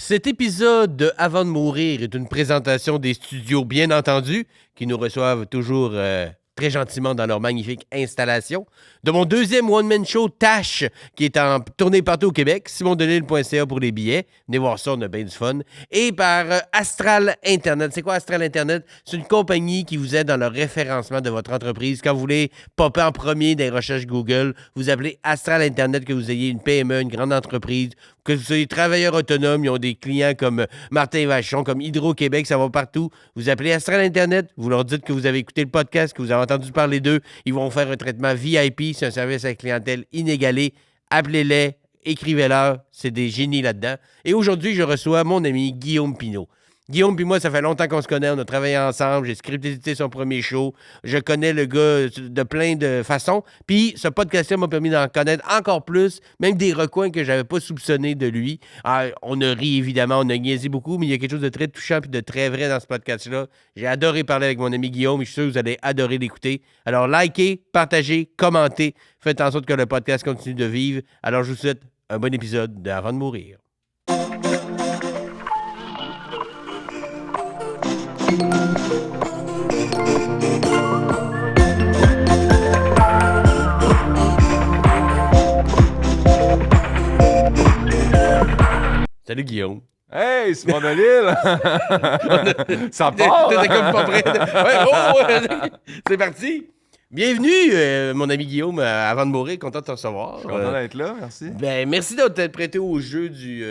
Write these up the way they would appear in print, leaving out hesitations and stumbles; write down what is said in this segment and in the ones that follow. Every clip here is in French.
Cet épisode de Avant de mourir est une présentation des studios, bien entendu, qui nous reçoivent toujours très gentiment dans leur magnifique installation. De mon deuxième one-man show, Tash, qui est en tournée partout au Québec, simondelille.ca pour les billets. Venez voir ça, on a bien du fun. Et par Astral Internet. C'est quoi Astral Internet? C'est une compagnie qui vous aide dans le référencement de votre entreprise. Quand vous voulez popper en premier des recherches Google, vous appelez Astral Internet, que vous ayez une PME, une grande entreprise, que vous soyez travailleur autonome, ils ont des clients comme Martin Vachon, comme Hydro-Québec, ça va partout. Vous appelez Astral Internet, vous leur dites que vous avez écouté le podcast, que vous avez entendu parler d'eux. Ils vont faire un traitement VIP, c'est un service à la clientèle inégalé. Appelez-les, écrivez-leur, c'est des génies là-dedans. Et aujourd'hui, je reçois mon ami Guillaume Pinault. Guillaume puis moi, ça fait longtemps qu'on se connaît, on a travaillé ensemble, j'ai scripté son premier show, je connais le gars de plein de façons, puis ce podcast-là m'a permis d'en connaître encore plus, même des recoins que j'avais pas soupçonnés de lui. On a ri évidemment, on a niaisé beaucoup, mais il y a quelque chose de très touchant puis de très vrai dans ce podcast-là. J'ai adoré parler avec mon ami Guillaume et je suis sûr que vous allez adorer l'écouter. Alors likez, partagez, commentez, faites en sorte que le podcast continue de vivre. Alors je vous souhaite un bon épisode de Avant de mourir. Salut Guillaume. Hey, Simon Delille! Ça part! T'étais comme pas prêt. Ouais, c'est parti! Bienvenue, mon ami Guillaume, avant de mourir, content de te recevoir. Je suis content d'être là, merci. Ben, merci d'être prêté au jeu du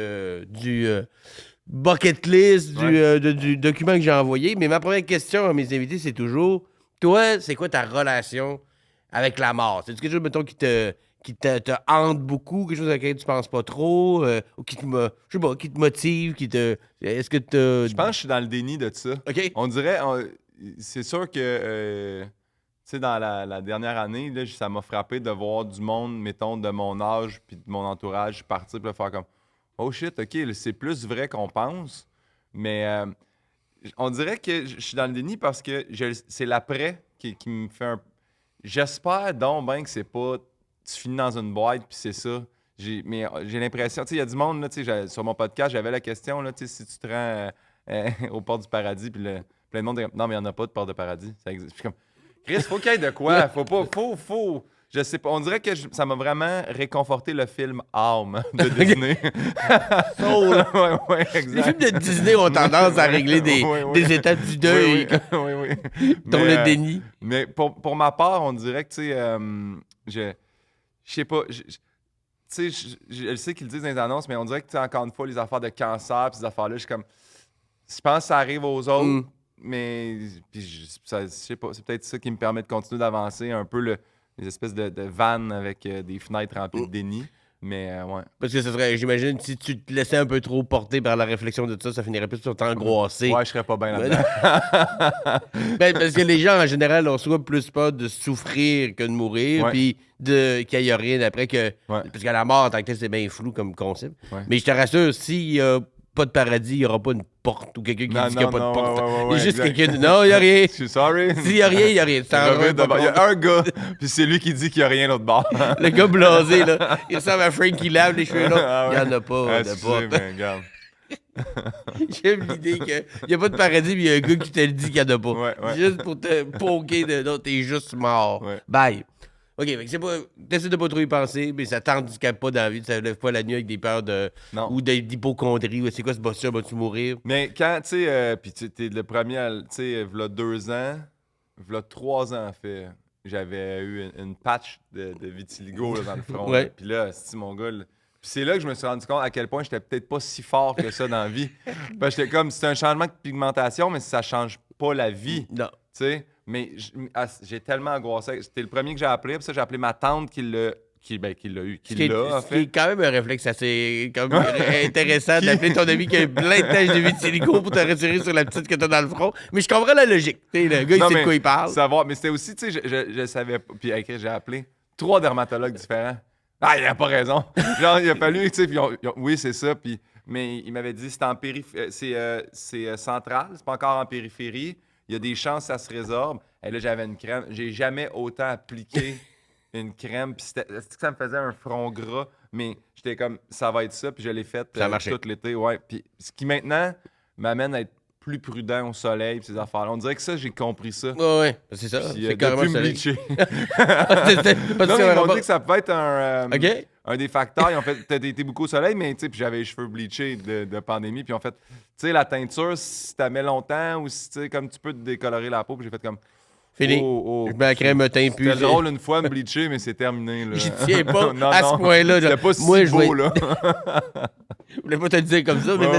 bucket list, du document que j'ai envoyé. Mais ma première question à mes invités, c'est toujours, toi, c'est quoi ta relation avec la mort? C'est quelque chose, mettons, qui te hante beaucoup, quelque chose à laquelle tu penses pas trop, ou qui te motive, est-ce que Je pense que je suis dans le déni de ça. OK. On dirait, c'est sûr que, tu sais, dans la dernière année, là, ça m'a frappé de voir du monde, mettons, de mon âge puis de mon entourage partir pour faire comme « Oh shit, OK, là, c'est plus vrai qu'on pense. » Mais on dirait que je suis dans le déni parce que c'est l'après qui me fait un... J'espère donc bien que c'est pas... Tu finis dans une boîte, puis c'est ça. Mais j'ai l'impression, tu sais, il y a du monde, là, tu sais, sur mon podcast, j'avais la question, là, tu sais, si tu te rends au port du paradis, puis plein de monde dit, non, mais il n'y en a pas de port de paradis. Ça existe. Je suis comme, Chris, faut qu'il y ait de quoi? Faut. Je sais pas. On dirait que ça m'a vraiment réconforté le film Âme de Disney. Soul. ouais, Les exact. films de Disney ont tendance à régler des étapes du deuil, Oui. dont le déni. Mais pour ma part, on dirait que, tu sais, je sais pas, tu sais, je sais qu'ils le disent dans les annonces, mais on dirait que, tu sais, encore une fois, les affaires de cancer pis ces affaires-là, je suis comme, je pense que ça arrive aux autres, mais puis je sais pas, c'est peut-être ça qui me permet de continuer d'avancer un peu les espèces de vannes avec des fenêtres remplies de déni, mais ouais. Parce que ce serait, j'imagine, si tu te laissais un peu trop porter par la réflexion de ça finirait plus sur t'angoisser. Ouais, je serais pas bien là-dedans. Ben, parce que les gens, en général, ont soit plus peur de souffrir que de mourir, Ouais. puis qu'il n'y a rien après que... Ouais. Parce que la mort, en tant que tel, c'est bien flou comme concept. Ouais. Mais je te rassure, s'il n'y a pas de paradis, il n'y aura pas une porte ou quelqu'un qui dit qu'il n'y a pas de porte. Il y a juste quelqu'un qui dit non, il n'y a rien. Je suis sorry. S'il n'y a rien, il n'y a rien. Il y a un gars, puis c'est lui qui dit qu'il n'y a rien l'autre bord. Le gars blasé, là. Il ressemble à Frank qui lave les cheveux là. Ah ouais. Il n'y en a pas de Excusez, porte. mais regarde. J'aime l'idée qu'il n'y a pas de paradis, mais il y a un gars qui te le dit qu'il n'y en a pas. Ouais. Juste pour te poker de non, t'es juste mort. Ouais. Bye. OK, fait que c'est pas. T'essaies de pas trop y penser, mais ça t'handicape pas dans la vie, ça lève pas la nuit avec des peurs Non. ou d'hypochondrie, ou c'est quoi ce boss-là, vas-tu mourir? Mais quand, tu sais, puis tu es le premier, tu sais, v'là 2 ans, v'là 3 ans, en fait, j'avais eu une patch de vitiligo là, dans le front. Ouais. Là. Puis là, c'est mon gars, là. Puis c'est là que je me suis rendu compte à quel point j'étais peut-être pas si fort que ça dans la vie. Parce que j'étais comme, c'est un changement de pigmentation, mais ça change pas la vie, tu Non. sais. Mais j'ai tellement angoissé. C'était le premier que j'ai appelé, puis ça, j'ai appelé ma tante qui l'a eu, Ce qui est en ce qui est fait. quand même un réflexe assez intéressant d'appeler ton ami qui a plein de taches de vitiligo pour te retirer sur la petite que t'as dans le front. Mais je comprends la logique. T'sais, le gars, il Non, sait de mais quoi il parle. Savoir, mais c'était aussi, tu sais, je savais pas. Puis j'ai appelé 3 dermatologues différents. Ah, il a pas raison. Genre, il a fallu, tu sais, oui, c'est ça. Puis, mais il m'avait dit, c'est en c'est central, c'est pas encore en périphérie. Il y a des chances que ça se résorbe. Et là, j'avais une crème. J'ai jamais autant appliqué une crème. Puis ça me faisait un front gras. mais j'étais comme, ça va être ça, puis je l'ai fait Ça a marché. tout l'été, ouais. Puis ce qui maintenant m'amène à être plus prudent au soleil, puis ces affaires-là. On dirait que ça, j'ai compris ça. Ouais, c'est ça. Puis, C'est carrément depuis me le soleil. bleacher. Parce Non, que mais ils m'ont rapport- dit que ça peut être OK? un des facteurs. Ils ont fait, t'as été beaucoup au soleil, mais tu sais, puis j'avais les cheveux bleachés de pandémie. Puis en fait, tu sais, la teinture, si t'as mets longtemps ou si tu sais, comme tu peux te décolorer la peau, puis j'ai fait comme. Fini. Oh, Je mets la crème teint plus. C'était drôle une fois me bleacher, mais c'est terminé. Là. J'y tiens pas Non, à ce non, point-là. C'était pas si Moi, je beau, vais- là. Je voulais pas te le dire comme ça, mais Ouais,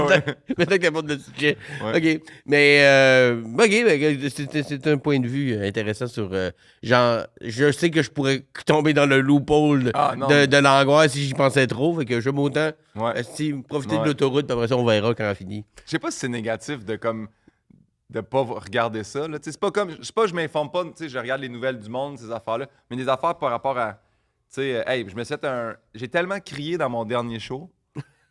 maintenant que t'abordes le sujet. Ouais. OK. Mais, c'est un point de vue intéressant sur. Genre, je sais que je pourrais tomber dans le loophole Ah, non. de l'angoisse si j'y pensais trop. Fait que j'aime autant Ouais. profiter de Ouais. l'autoroute, puis après ça, on verra quand on finit. Je sais pas si c'est négatif de comme de pas regarder ça. Là. Tu sais, c'est pas comme. Je sais pas, je m'informe pas, tu sais, je regarde les nouvelles du monde, ces affaires-là, mais des affaires par rapport à. Tu sais, hey, je me suis fait un. J'ai tellement crié dans mon dernier show,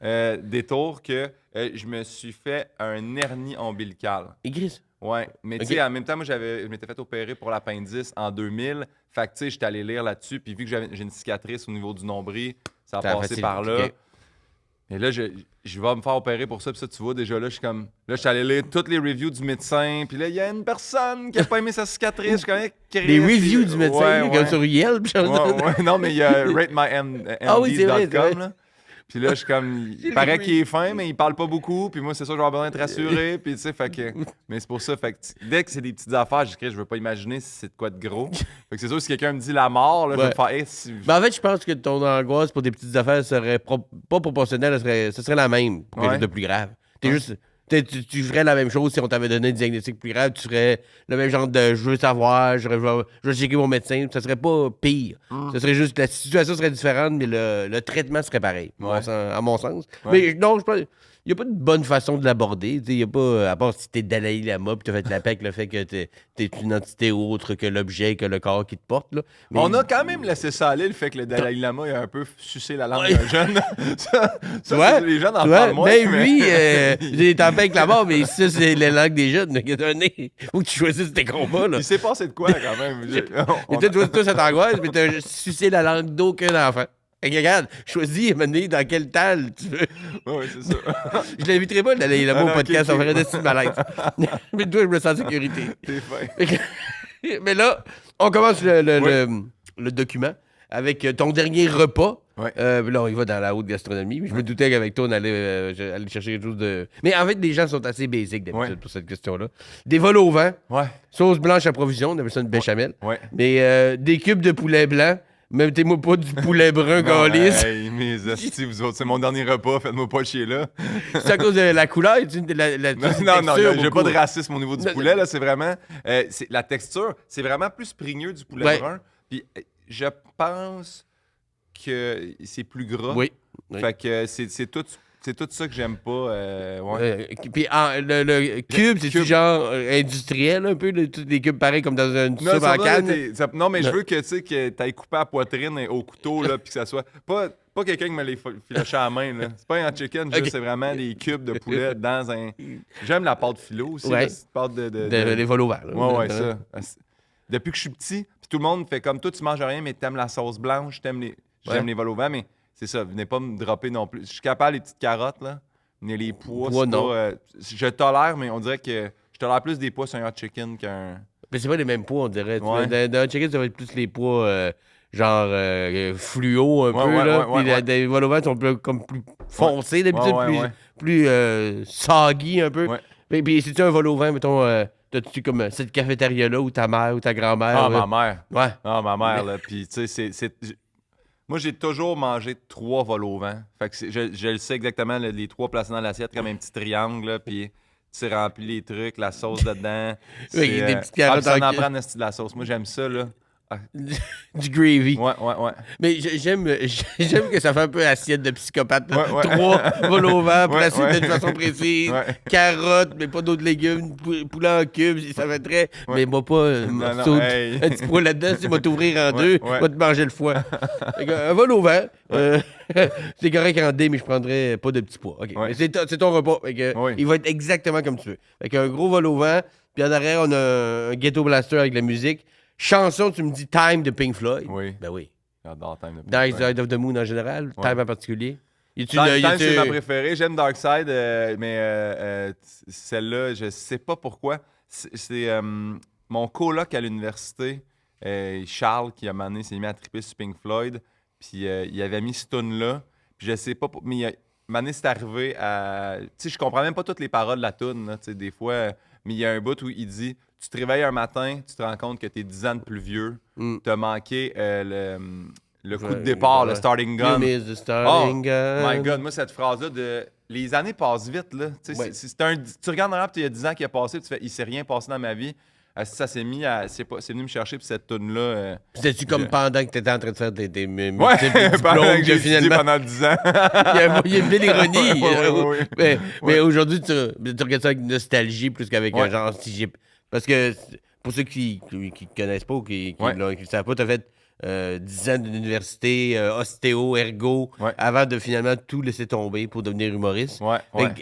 des tours, que je me suis fait un hernie ombilical. Et Gris. Ouais, mais tu Ok. sais, en même temps, moi, je m'étais fait opérer pour l'appendice en 2000. Fait que, tu sais, j'étais allé lire là-dessus, puis vu que j'ai une cicatrice au niveau du nombril, ça a Ça a passé facilité, par là. ok. Et là, je vais me faire opérer pour ça, puis ça, tu vois, déjà là, je suis comme. Là, je suis allé lire toutes les reviews du médecin, puis là, il y a une personne qui a pas aimé sa cicatrice. Je suis comme, Les reviews du médecin, Ouais, là, ouais. comme sur Yelp. genre. Ouais, non, mais il y a ratemymd.com. Ah oui, c'est vrai, c'est vrai. Là. Puis là, je suis comme. J'ai Il paraît lu. qu'il est fin, mais il parle pas beaucoup. Puis moi, c'est ça, je vais avoir besoin d'être rassuré. Puis tu sais, fait que. Mais c'est pour ça, fait que dès que c'est des petites affaires, j'écris, je veux pas imaginer si c'est de quoi de gros. Fait que c'est sûr, si quelqu'un me dit la mort, là, je vais Ouais. me faire. Hey, si- Ben, en fait, je pense que ton angoisse pour des petites affaires serait pas proportionnelle, ce serait la même pour quelque Ouais. chose de plus grave. T'es Ouais. juste. Tu ferais la même chose si on t'avait donné un diagnostic plus grave, tu ferais le même genre de je veux savoir, je veux checker mon médecin, ça serait pas pire. Ce serait juste la situation serait différente, mais le traitement serait pareil, Ouais. à mon sens. Ouais. Mais non, je pense. Il n'y a pas de bonne façon de l'aborder. Il n'y a pas, à part si t'es Dalai Lama puis t'as fait la paix avec le fait que t'es une entité autre que l'objet, que le corps qui te porte. Là. Mais On a quand même laissé ça aller, le fait que le Dalai Lama a un peu sucé la langue Ouais. d'un jeune. ça, vois? les jeunes en Tu vois, parlent moins. ben mais- lui, il est en paix avec la mort, mais ça, c'est la langue des jeunes. Il y a un nez. Faut que tu choisisses tes combats. Là. Il s'est passé de quoi, quand même? Et toi, cette angoisse, mais t'as sucé la langue d'aucun enfant. Fait que regarde, choisis, mener dans quel temps tu veux. Oui, c'est ça. Je l'inviterai pas d'aller là-bas Ah au non, podcast, ok, on ok. ferait des petits malaise. Mais toi, je me sens en sécurité. T'es fin. Fait que- mais là, on commence le document avec ton dernier repas. Ouais. Là, on y va dans la haute gastronomie. Mais je me doutais qu'avec toi, on allait chercher quelque chose de. Mais en fait, les gens sont assez basiques d'habitude Ouais. pour cette question-là. Des vols au vent, Ouais, sauce blanche à provision, on appelle ça une béchamel. ouais. Mais des cubes de poulet blanc, mettez-moi pas du poulet brun Non, calice. hey, mes hosties, vous autres, c'est mon dernier repas, faites-moi pas chier là. C'est à cause de la couleur, la Non, texture j'ai beaucoup. pas de racisme au niveau du Non, poulet, là, c'est vraiment... la texture, c'est vraiment plus springneux du poulet Ouais. brun. Puis je pense que c'est plus gras. Oui. Oui. Fait que c'est tout ça que j'aime pas. Ouais. Puis le cube, c'est-tu cube. genre industriel un peu, tous les cubes pareils comme dans une soupe ça en va, canne? non, mais je Non. veux que tu sais t'ailles coupé à la poitrine et au couteau, là, puis que ça soit... Pas quelqu'un qui me les filoché à la main, là. C'est pas un chicken, juste, Ok. c'est vraiment des cubes de poulet dans un... J'aime la pâte philo aussi, Ouais. la petite pâte Les vols au vent. là. Ouais, ça. Depuis que je suis petit, puis tout le monde fait comme toi, tu manges rien, mais t'aimes la sauce blanche, j'aime Ouais. les vols au vent, mais c'est ça, venez pas me dropper non plus. Je suis capable les petites carottes, là, mais les pois, Pois, c'est non. pas... je tolère, mais on dirait que je tolère plus des pois sur un hot chicken qu'un... Mais c'est pas les mêmes pois, on dirait. Ouais. Dans un chicken, ça va être plus les pois genre fluo un Ouais, peu. ouais, là. ouais, Puis ouais. des vols au vent sont comme plus foncés d'habitude, Ouais, ouais, plus soggy un peu. Ouais. Puis si tu as un vol au vent, mettons, t'as-tu comme cette cafétéria-là ou ta mère ou ta grand-mère? Ah, là? ma mère. Ouais. Ah, ma mère, là. Puis, tu sais, moi, j'ai toujours mangé 3 vols au vent. Fait que je le sais exactement, là, les 3 placés dans l'assiette comme un petit triangle, là, puis tu remplis les trucs, la sauce dedans. Oui, il y a des petites carottes ça en en cube. prend de la sauce. Moi, j'aime ça, là. Du gravy. Ouais, ouais, ouais. Mais j'aime que ça fait un peu assiette de psychopathe. là. Ouais, ouais. 3 vols au vent, Ouais, placés ouais. de façon précise. Ouais. Carottes, mais pas d'autres légumes. Poulet en cubes, ça fait très. Ouais. Mais moi, pas un Non, morceau non, de- hey. un petit pois là-dedans, tu vas t'ouvrir en Ouais, deux, ouais. va te manger le foie. Fait que, un vol au vent, c'est correct en D, mais je prendrais pas de petits pois. OK. Ouais. Mais c'est ton repas. Fait que, Oui. il va être exactement comme tu veux. Fait qu'un gros vol au vent, puis en arrière, on a un ghetto blaster avec la musique. Chanson, tu me dis Time de Pink Floyd. Oui. Ben oui. J'adore Time de Dark Pink Side of the Moon en général, Ouais. Time en particulier. Time, c'est ma préférée. J'aime Dark Side, mais celle-là, je sais pas pourquoi. C'est mon coloc à l'université, Charles, qui a mané, s'est mis à triper sur Pink Floyd. Puis il avait mis ce tune-là. Puis je sais pas, mais mané, c'est arrivé à. Tu sais, je comprends même pas toutes les paroles de la tune, là, tu sais, des fois. Mais il y a un bout où il dit tu te réveilles un matin, tu te rends compte que t'es 10 ans de plus vieux. T'as manqué le coup de départ, le starting gun. You miss the starting gun. My God, moi, cette phrase-là de. Les années passent vite, là. Tu sais, tu regardes dans l'app, il y a 10 ans qui a passé, tu fais il s'est rien passé dans ma vie. Ça s'est mis à. C'est venu me chercher, puis cette tune-là. C'était-tu comme pendant que tu étais en train de faire tes Ouais, multiples diplômes pendant que j'ai que étudié finalement. pendant 10 ans. Il y a une belle ironie. Ouais. Mais aujourd'hui, tu regardes ça avec nostalgie plus qu'avec un genre. Parce que pour ceux qui ne connaissent pas ou qui ne savent pas, tu as fait 10 ans d'université, ostéo, ergo, avant de finalement tout laisser tomber pour devenir humoriste.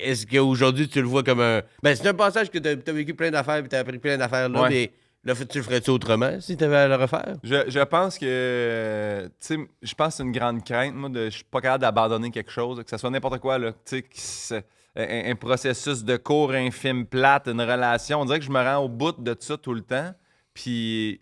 Est-ce qu'aujourd'hui, tu le vois comme un. Ben, c'est un passage que tu as vécu plein d'affaires et tu as appris plein d'affaires là, mais là, tu le ferais-tu autrement si tu avais à le refaire? Je pense que. Tu sais, je pense que c'est une grande crainte, moi, je suis pas capable d'abandonner quelque chose, que ce soit n'importe quoi, là. Tu sais, un processus de cours, un film plate, une relation. On dirait que je me rends au bout de ça tout le temps. Puis.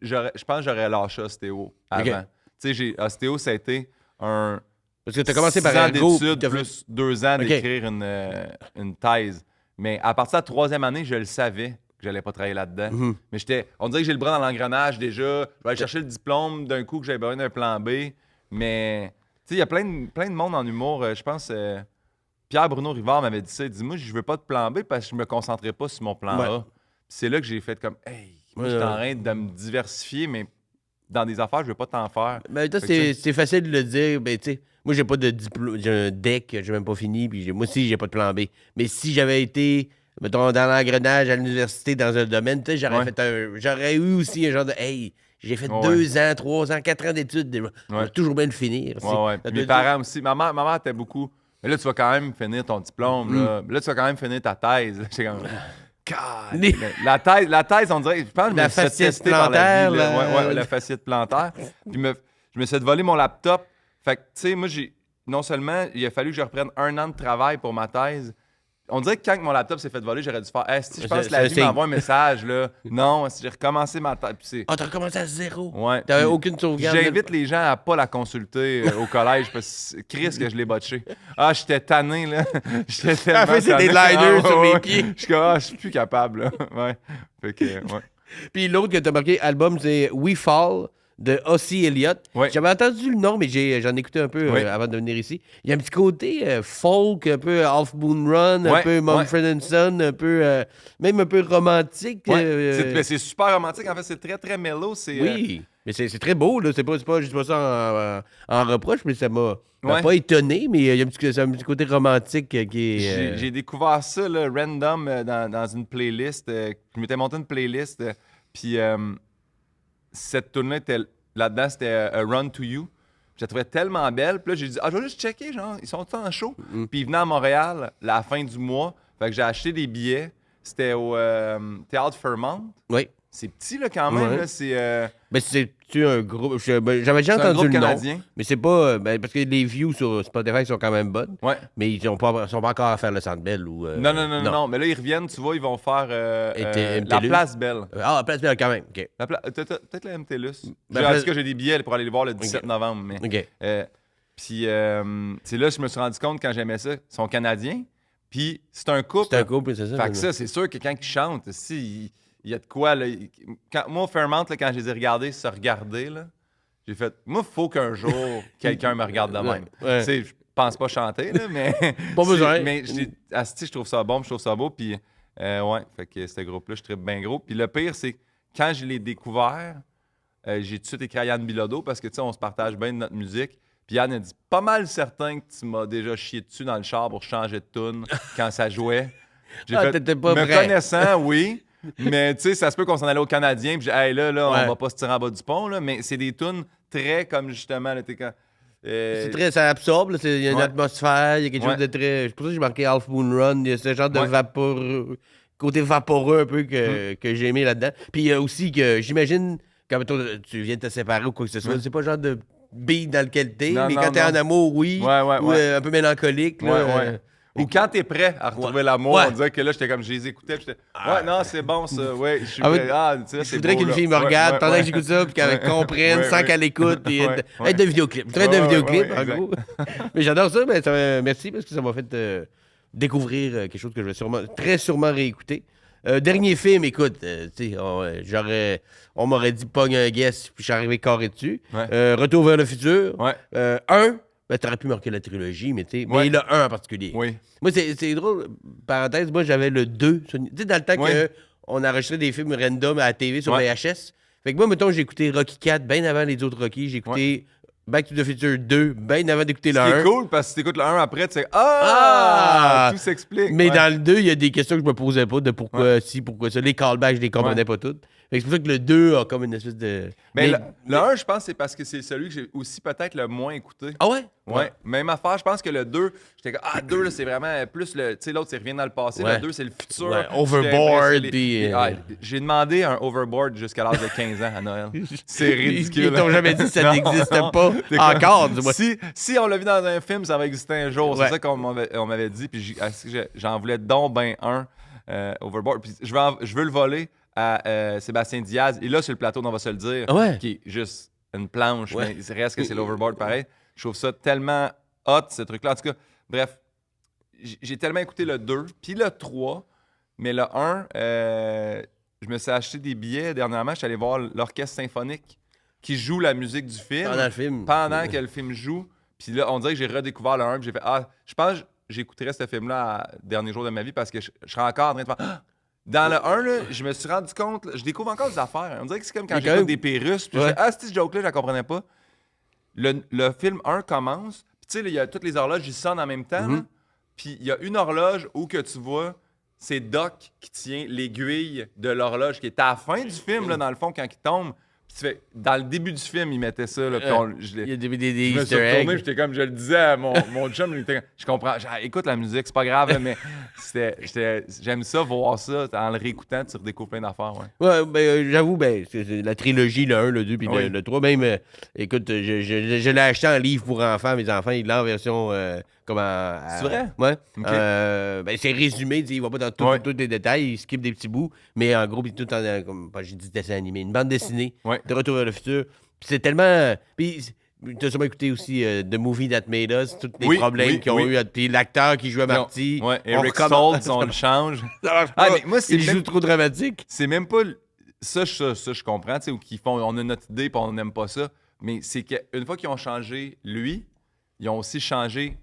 Je pense que j'aurais lâché Ostéo avant. Tu sais, Ostéo, ça a été un. Parce que tu as commencé 6 par ans ergo, d'études plus 2 ans d'écrire une thèse. Mais à partir de la troisième année, je le savais que j'allais pas travailler là-dedans. Mais on dirait que j'ai le bras dans l'engrenage déjà. Je vais aller chercher le diplôme d'un coup que j'avais besoin d'un plan B. Mais tu sais, il y a plein de monde en humour. Je pense Pierre-Bruno Rivard m'avait dit ça. Il dit moi, je veux pas de plan B parce que je me concentrais pas sur mon plan A. Puis c'est là que j'ai fait comme hey. Moi, je suis en train de me diversifier, mais dans des affaires, je veux pas t'en faire. Ben, toi, c'est facile de le dire. Ben, tu sais, moi, j'ai pas de diplôme. J'ai un deck, j'ai même pas fini. Puis moi aussi, j'ai pas de plan B. Mais si j'avais été, mettons, dans l'engrenage à l'université, dans un domaine, tu sais, j'aurais eu aussi un genre de hey, j'ai fait 2 ans, 3 ans, 4 ans d'études. Je vais toujours bien le finir. Mes parents aussi. Ma mère était beaucoup. Mais là, tu vas quand même finir ton diplôme. Là, tu vas quand même finir ta thèse. J'étais comme. God. La thèse, on dirait, je pense que je me suis testé par la vie. La fasciite plantaire. Puis je me suis fait voler mon laptop. Fait que, tu sais, moi, non seulement, il a fallu que je reprenne 1 an de travail pour ma thèse. On dirait que quand mon laptop s'est fait voler, j'aurais dû faire si je pense que la vie m'envoie un message, là. Non, si j'ai recommencé ma thèse. Ah, t'as recommencé à zéro? Ouais. T'avais aucune sauvegarde? J'invite les gens à pas la consulter au collège parce que Chris, que je l'ai botché. Ah, j'étais tanné, là. J'étais tellement tanné. C'est des liners sur mes pieds. Je suis plus capable, là. Ouais. Fait que, Puis l'autre que t'as marqué, album, c'est We Fall de Ossie Elliott. J'avais entendu le nom, mais j'en ai écouté un peu avant de venir ici. Il y a un petit côté folk, un peu Half Moon Run, un peu Mumford & Son, un peu, même un peu romantique. C'est super romantique. En fait, c'est très, très mellow. Oui, mais c'est très beau. Là. C'est pas juste pas ça en reproche, mais ça m'a pas étonné, mais il y a un petit côté romantique qui est... J'ai découvert ça, là, random, dans une playlist. Je m'étais monté une playlist, puis... cette tune-là était là-dedans, c'était A Run to You. Je la trouvais tellement belle. Puis là, j'ai dit, je vais juste checker, genre, ils sont tous en show. Puis ils venaient à Montréal la fin du mois. Fait que j'ai acheté des billets. C'était au Théâtre Fairmont. Oui. C'est petit, là, quand même. Là, c'est... Mais c'est-tu un groupe... J'avais déjà entendu le canadien. nom. Mais c'est pas... parce que les views sur Spotify sont quand même bonnes. Mais ils sont pas encore à faire le Centre Bell ou... Non. Mais là, ils reviennent, tu vois, ils vont faire la Place Belle. La Place Belle, quand même. OK. Peut-être la MTLUS. En tout cas, j'ai des billets pour aller les voir le 17 novembre. Mais, puis, c'est là que je me suis rendu compte, quand j'aimais ça, ils sont canadiens. Puis, c'est un couple. C'est un couple, c'est ça. Fait que ça, c'est sûr que quand ils chantent, il y a de quoi, là. Moi, au Fairmont, là, quand je les ai regardés se regarder, là, j'ai fait, moi, il faut qu'un jour, quelqu'un me regarde de même. Tu sais, je pense pas chanter, là, mais... Pas besoin. Mais je trouve ça bon, je trouve ça beau, puis fait que ce groupe-là, je tripe bien gros. Puis le pire, c'est quand je l'ai découvert, j'ai tout de suite écrit à Yann Bilodeau, parce que, tu sais, on se partage bien de notre musique. Puis Yann a dit, pas mal certain que tu m'as déjà chié dessus dans le char pour changer de tune quand ça jouait. J'ai fait, t'étais pas me prêt. Connaissant, oui. Mais tu sais, ça se peut qu'on s'en allait au Canadien, puis hey, là, on va pas se tirer en bas du pont, là, mais c'est des tunes très comme justement, là, t'es quand... C'est très, ça absorbe, il y a une atmosphère, il y a quelque chose de très... C'est pour ça que j'ai marqué Half Moon Run, il y a ce genre de côté vaporeux un peu que j'ai aimé là-dedans. Puis il y a aussi que, j'imagine, quand tu viens de te séparer ou quoi que ce soit, c'est pas le genre de beat dans lequel t'es. Non, Mais non, quand t'es non. en amour, oui. Ouais, ouais, Ou ouais. un peu mélancolique. Ouais, Là, ouais. Ou quand t'es prêt à retrouver l'amour, Ouais. on dirait que là, j'étais comme, je les écoutais, puis j'étais, ouais, non, c'est bon, ça, ouais, je suis Ah, prêt. Ah, tu sais, Je c'est voudrais beau, qu'une là. fille me Ouais, regarde ouais, pendant ouais. que j'écoute ça, puis qu'elle comprenne Ouais, sans ouais. qu'elle écoute. Puis Ouais, ouais. être de vidéoclip. Je traite de Ouais, ouais, vidéoclip, ouais, en exact. gros. Mais j'adore ça. Ben, merci parce que ça m'a fait découvrir quelque chose que je vais très sûrement réécouter. Dernier film, écoute, tu sais, on m'aurait dit pogne un guess, puis je suis arrivé carré dessus. Ouais. Retour vers le futur. Ouais. Ben, t'aurais pu marquer la trilogie, mais tu sais, Ouais. mais le 1 en particulier. Oui. Moi, c'est drôle, parenthèse, moi, j'avais le 2. Tu sais, dans le temps Ouais. qu'on enregistrait des films random à la TV sur Ouais. VHS. Fait que moi, mettons, j'ai écouté Rocky 4 bien avant les autres Rocky. J'ai écouté Back to the Future 2 bien avant d'écouter le Ce qui 1. est cool, parce que si t'écoutes le 1 après, tu sais, Ah! tout s'explique. Mais ouais. dans le 2, il y a des questions que je me posais pas de pourquoi pourquoi ça. Les callbacks, je les comprenais Ouais. pas toutes. Fait que c'est pour ça que le 2 a comme une espèce de... Mais le 1, je pense, c'est parce que c'est celui que j'ai aussi peut-être le moins écouté. Ah ouais? Ouais. Même affaire, je pense que le 2, j'étais comme, 2, là, c'est vraiment plus le. Tu sais, l'autre, c'est revient dans le passé. Ouais. Le 2, c'est le futur. Ouais, J'étais overboard, impressionné. puis, J'ai demandé un overboard jusqu'à l'âge de 15 ans à Noël. C'est ridicule. Ils t'ont jamais dit que ça Non, n'existait non. pas T'es comme- encore, dis-moi. Si on l'a vu dans un film, ça va exister un jour. Ouais. C'est ça qu'on m'avait dit. Puis j'en voulais donc ben un overboard. Puis je veux le voler à Sébastien Diaz. Et là, sur le plateau, on va se le dire, Ouais. qui est juste une planche, Ouais. mais il reste que c'est l'overboard pareil. Je trouve ça tellement hot, ce truc-là. En tout cas, bref, j'ai tellement écouté le 2, puis le 3, mais le 1, je me suis acheté des billets dernièrement. Je suis allé voir l'orchestre symphonique qui joue la musique du film Pendant le film. pendant que le film joue. Puis là, on dirait que j'ai redécouvert le 1, puis j'ai fait, je pense que j'écouterais ce film-là dernier jour de ma vie parce que je serais encore en train de faire... Dans le 1, là, je me suis rendu compte, là, je découvre encore des affaires. On dirait que c'est comme quand Mais quand j'écoute même- des Pérusses, puis Ouais. je fais, cette joke-là, je la comprenais pas. Le film 1 commence, puis tu sais, là, il y a toutes les horloges, ils sonnent en même temps, là. Puis il y a une horloge où que tu vois, c'est Doc qui tient l'aiguille de l'horloge qui est à la fin du film, là, dans le fond, quand il tombe. Puis tu fais, dans le début du film, il mettait ça, là, puis je Il y l'ai... a des Je me suis easter retourné, eggs. j'étais comme, je le disais à mon chum, il était comme, je comprends, écoute la musique, c'est pas grave, là, mais j'aime ça, voir ça, en le réécoutant, tu redécouvres plein d'affaires, ouais. Ouais, ben, j'avoue, ben, c'est la trilogie, le 1, le 2, puis Oui. le 3. Même, écoute, je l'ai acheté en livre pour enfants. Mes enfants, ils l'ont en version comme C'est vrai? Ouais. Ok. Ben, c'est résumé, il va pas dans tous les détails, il skip des petits bouts, mais en gros, puis tout en, comme j'ai dit, dessin animé, une bande dessinée Ouais. de Retour vers le futur. Puis c'est tellement... Puis t'as sûrement écouté aussi The Movie That Made Us, tous les Oui, problèmes oui, qu'ils ont eu. Puis l'acteur qui jouait Marty. Ouais, on Eric recommence- Stoltz, on le change. Ça marche pas. mais moi, c'est il même- joue trop dramatique. C'est même pas. Ça, je comprends, tu sais, ou qu'ils font, on a notre idée puis on n'aime pas ça. Mais c'est qu'une fois qu'ils ont changé lui, ils ont aussi changé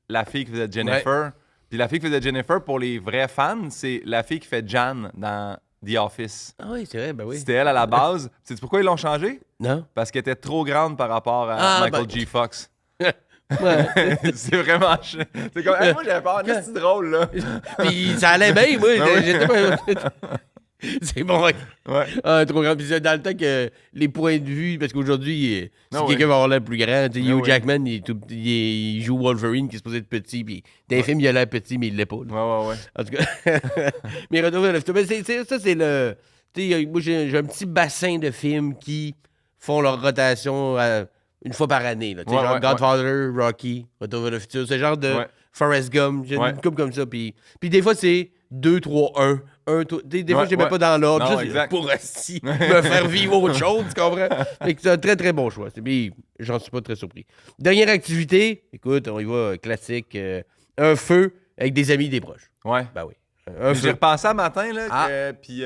la fille qui faisait Jennifer. Puis la fille qui faisait Jennifer, pour les vrais fans, c'est la fille qui fait Jan dans The Office. Ah oui, c'est vrai, ben oui. C'était elle à la base. Sais-tu pourquoi ils l'ont changé? Non? Parce qu'elle était trop grande par rapport à Ah, Michael ben- G. Fox. Ouais. C'est vraiment... C'est comme... Hey, moi, j'avais peur. C'est drôle, là. Puis ça allait bien, moi. Ah oui. J'étais pas... C'est bon. Ouais. Trop grand. Puis c'est dans le temps que les points de vue, parce qu'aujourd'hui, si Ah oui. quelqu'un va avoir l'air plus grand, tu sais, Ah Hugh oui. Jackman, il joue Wolverine qui est supposé être petit. Puis dans les films, il a l'air petit, mais il l'est pas. là. Ouais. En tout cas. Mais Retour vers le futur. Mais ça, c'est le. Tu sais, moi, j'ai un petit bassin de films qui font leur rotation une fois par année. Là. Tu sais, Ouais, genre ouais, Godfather, Rocky, Retour vers le futur. C'est genre de Ouais. Forrest Gump. J'ai Ouais. une coupe comme ça. Puis des fois, c'est 2, 3, 1. Des fois, Ouais, je ne mets ouais. pas dans l'ordre. Non, Juste exact. pour assis, me faire vivre autre chose, tu comprends? Fait que c'est un très, très bon choix. Puis, j'en suis pas très surpris. Dernière activité, écoute, on y va, classique. Un feu avec des amis, des proches. Ouais. Ben oui. Un J'ai feu. repensé à matin, là, Ah. puis